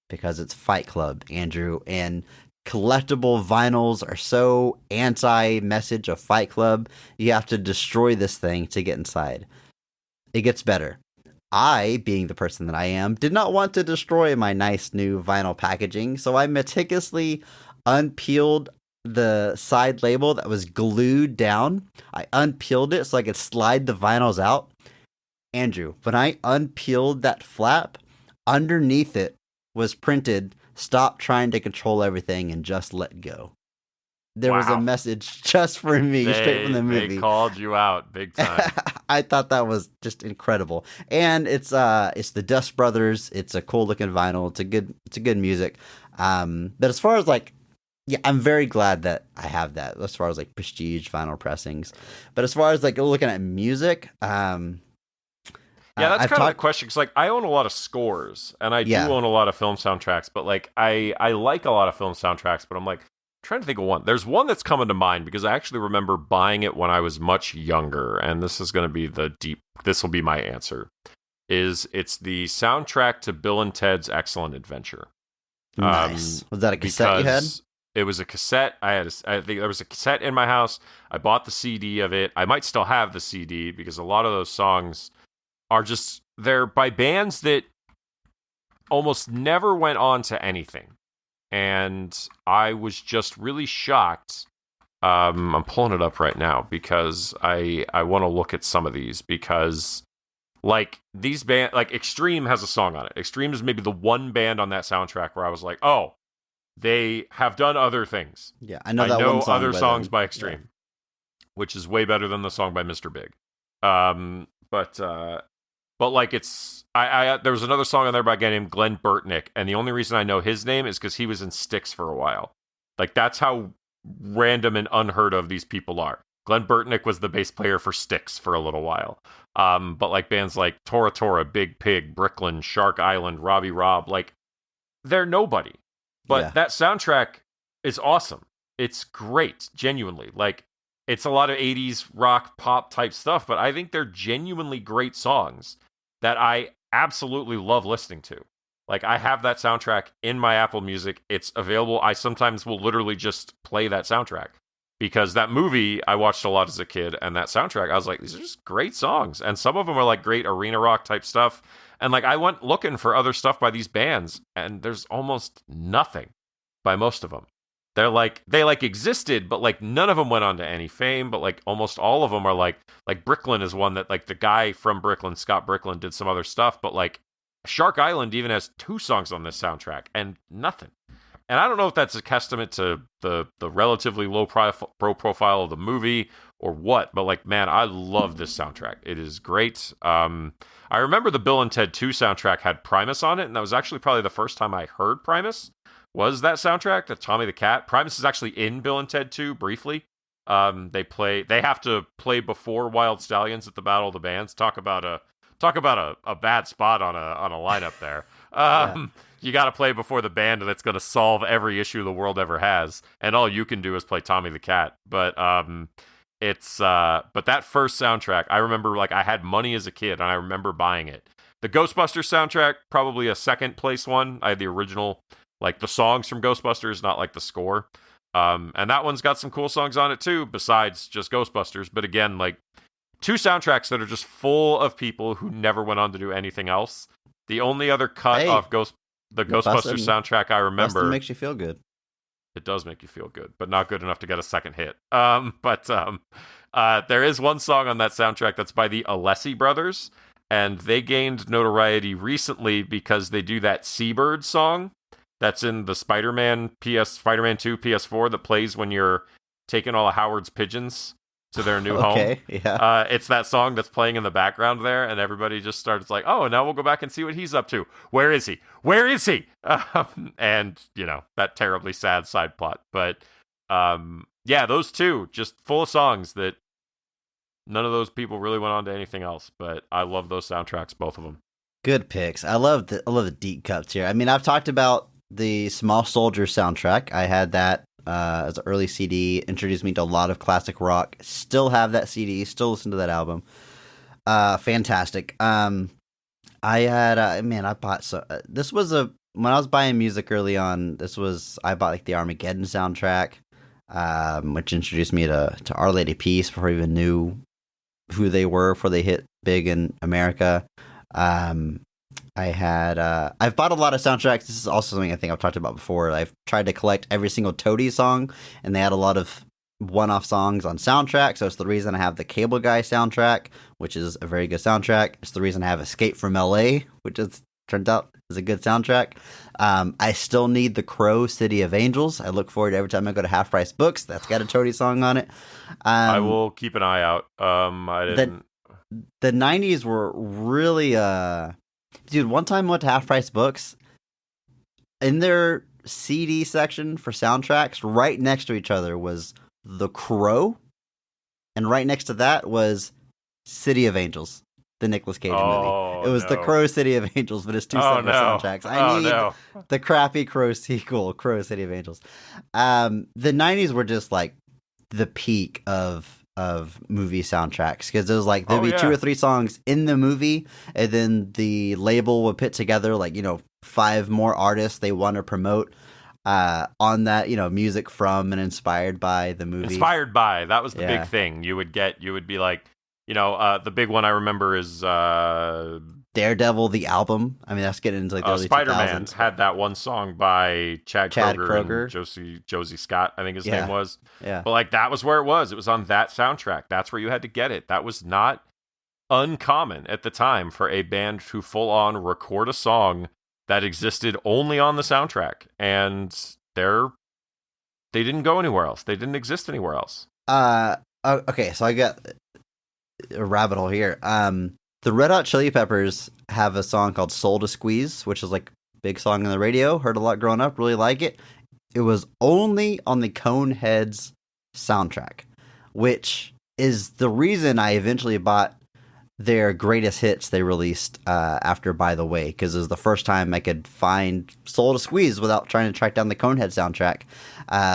because it's Fight Club, Andrew, and collectible vinyls are so anti-message of Fight Club, you have to destroy this thing to get inside. It gets better. I, being the person that I am, did not want to destroy my nice new vinyl packaging, so I meticulously unpeeled the side label that was glued down. I unpeeled it so I could slide the vinyls out. Andrew, when I unpeeled that flap, underneath it was printed, "Stop trying to control everything and just let go." There was a message just for me, straight from the movie. They called you out big time. I thought that was just incredible, and it's the Dust Brothers. It's a cool looking vinyl. It's a good music. But as far as like, yeah, I'm very glad that I have that. As far as like prestige vinyl pressings, but as far as like looking at music, yeah, that's kind of the question. Because like I own a lot of scores, and I do own a lot of film soundtracks. But like I like a lot of film soundtracks, but I'm like, trying to think of one. There's one that's coming to mind because I actually remember buying it when I was much younger, and this is going to be this will be my answer. It's the soundtrack to Bill and Ted's Excellent Adventure. Nice. Was that a cassette you had? It was a cassette. I think there was a cassette in my house. I bought the CD of it. I might still have the CD because a lot of those songs are they're by bands that almost never went on to anything. And I was just really shocked. I'm pulling it up right now because I want to look at some of these because like these band like Extreme has a song on it. Extreme is maybe the one band on that soundtrack where I was like, oh, they have done other things. Yeah, I know one song other songs by Extreme, which is way better than the song by Mr. Big. But like it's there was another song on there by a guy named Glenn Burtnick, and the only reason I know his name is because he was in Styx for a while. Like that's how random and unheard of these people are. Glenn Burtnick was the bass player for Styx for a little while. But like bands like Tora Tora, Big Pig, Bricklin, Shark Island, Robbie Rob, like they're nobody. But that soundtrack is awesome. It's great, genuinely. Like it's a lot of 80s rock pop type stuff, but I think they're genuinely great songs that I absolutely love listening to. Like, I have that soundtrack in my Apple Music. It's available. I sometimes will literally just play that soundtrack because that movie I watched a lot as a kid, and that soundtrack, I was like, these are just great songs. And some of them are like great arena rock type stuff. And like, I went looking for other stuff by these bands, and there's almost nothing by most of them. They existed, but like none of them went on to any fame, but like almost all of them are like Bricklin is one that like the guy from Bricklin, Scott Bricklin, did some other stuff, but like Shark Island even has 2 songs on this soundtrack and nothing. And I don't know if that's a testament to the relatively low profile of the movie or what, but like, man, I love this soundtrack. It is great. I remember the Bill and Ted 2 soundtrack had Primus on it, and that was actually probably the first time I heard Primus. Was that soundtrack, the Tommy the Cat? Primus is actually in Bill and Ted 2 briefly. They have to play before Wild Stallions at the Battle of the Bands. Talk about a bad spot on a lineup there. Yeah. You got to play before the band, and it's going to solve every issue the world ever has. And all you can do is play Tommy the Cat. But but that first soundtrack, I remember like I had money as a kid, and I remember buying it. The Ghostbusters soundtrack, probably a second place one. I had the original. Like the songs from Ghostbusters, not like the score. And that one's got some cool songs on it too, besides just Ghostbusters. But again, like 2 soundtracks that are just full of people who never went on to do anything else. The only other cut off the Ghostbusters soundtrack I remember. Bustin' makes you feel good. It does make you feel good, but not good enough to get a second hit. There is one song on that soundtrack that's by the Alessi Brothers, and they gained notoriety recently because they do that Seabird song. That's in the Spider-Man 2 PS4 that plays when you're taking all of Howard's pigeons to their new home. Okay, yeah. It's that song that's playing in the background there, and everybody just starts like, oh, now we'll go back and see what he's up to. Where is he? Where is he? And, you know, that terribly sad side plot. But, yeah, those 2, just full of songs that none of those people really went on to anything else. But I love those soundtracks, both of them. Good picks. I love the deep cuts here. I mean, I've talked about the Small Soldier soundtrack. I had that as an early CD, introduced me to a lot of classic rock. Still have that CD, still listen to that album. Fantastic. I bought this was when I was buying music early on, I bought like the Armageddon soundtrack, which introduced me to Our Lady Peace before I even knew who they were, before they hit big in America. I've bought a lot of soundtracks. This is also something I think I've talked about before. I've tried to collect every single Toady song, and they had a lot of one-off songs on soundtrack, so it's the reason I have the Cable Guy soundtrack, which is a very good soundtrack. It's the reason I have Escape from LA, which turns out is a good soundtrack. I still need the Crow City of Angels. I look forward to every time I go to Half Price Books. That's got a Toady song on it. I will keep an eye out. The 90s were really dude, one time I went to Half Price Books. In their CD section for soundtracks, right next to each other was The Crow, and right next to that was City of Angels, the Nicolas Cage movie. It was The Crow City of Angels, but it's 2 separate soundtracks. I need the crappy Crow sequel, Crow City of Angels. The 90s were just like the peak of movie soundtracks, because it was like there'd be 2 or 3 songs in the movie, and then the label would put together like 5 more artists they want to promote on that, music from and inspired by the movie. Inspired by, that was the big thing. You would be like, the big one I remember is Daredevil the album. I mean, that's getting into like the early Spider-Man 2000s. had that one song by Chad Kroeger. And Josie Scott, I think his name was. Yeah. But like that was where it was. It was on that soundtrack. That's where you had to get it. That was not uncommon at the time for a band to full on record a song that existed only on the soundtrack. And they didn't go anywhere else. They didn't exist anywhere else. Okay, so I got a rabbit hole here. The Red Hot Chili Peppers have a song called Soul to Squeeze, which is like a big song on the radio. Heard a lot growing up, really like it. It was only on the Coneheads soundtrack, which is the reason I eventually bought their greatest hits they released after By the Way, because it was the first time I could find Soul to Squeeze without trying to track down the Conehead soundtrack.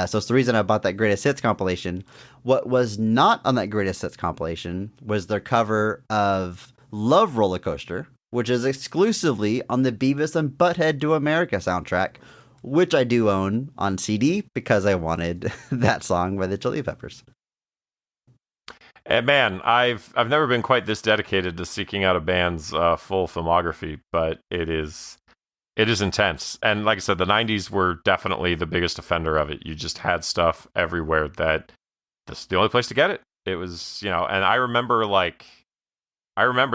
So it's the reason I bought that greatest hits compilation. What was not on that greatest hits compilation was their cover of Love Roller Coaster, which is exclusively on the Beavis and Butthead Do America soundtrack, which I do own on CD because I wanted that song by the Chili Peppers. And man, I've never been quite this dedicated to seeking out a band's full filmography, but it is intense. And like I said, the 90s were definitely the biggest offender of it. You just had stuff everywhere that this is the only place to get it. It was, and I remember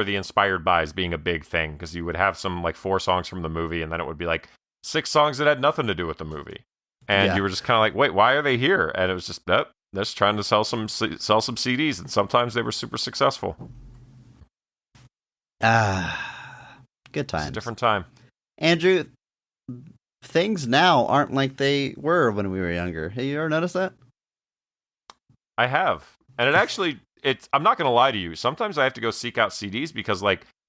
the inspired bys being a big thing, because you would have some 4 songs from the movie, and then it would be 6 songs that had nothing to do with the movie. And you were just kind of wait, why are they here? And it was just, they're just trying to sell some CDs, and sometimes they were super successful. Good times. It's a different time. Andrew, things now aren't like they were when we were younger. Have you ever noticed that? I have. And it actually, I'm not going to lie to you. Sometimes I have to go seek out CDs because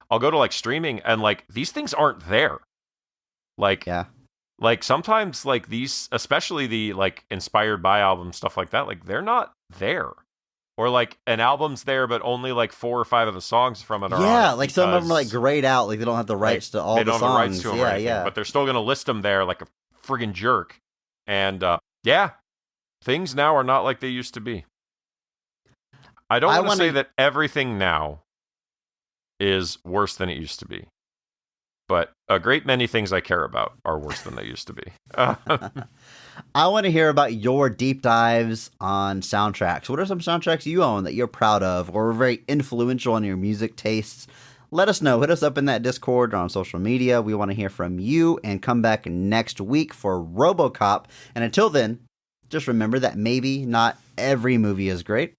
I'll go to streaming and these things aren't there. Sometimes these, especially the inspired by albums, stuff like that, they're not there. Or an album's there, but only 4 or 5 of the songs from it are on it, some of them are grayed out, they don't have the rights to all the songs. They don't have the rights to them or anything, but they're still going to list them there like a friggin' jerk. And things now are not like they used to be. I don't want to say that everything now is worse than it used to be, but a great many things I care about are worse than they used to be. I want to hear about your deep dives on soundtracks. What are some soundtracks you own that you're proud of or were very influential on your music tastes? Let us know. Hit us up in that Discord or on social media. We want to hear from you, and come back next week for RoboCop. And until then, just remember that maybe not every movie is great,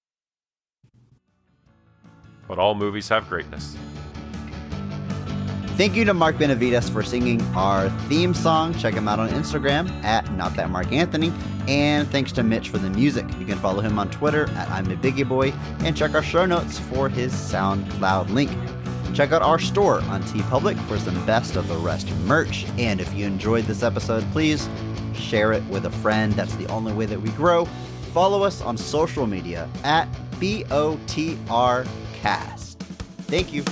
but all movies have greatness. Thank you to Mark Benavides for singing our theme song. Check him out on Instagram at NotThatMarkAnthony. And thanks to Mitch for the music. You can follow him on Twitter at I'm a Biggie Boy, and check our show notes for his SoundCloud link. Check out our store on TeePublic for some Best of the Rest merch. And if you enjoyed this episode, please share it with a friend. That's the only way that we grow. Follow us on social media at BOTRcast. Thank you.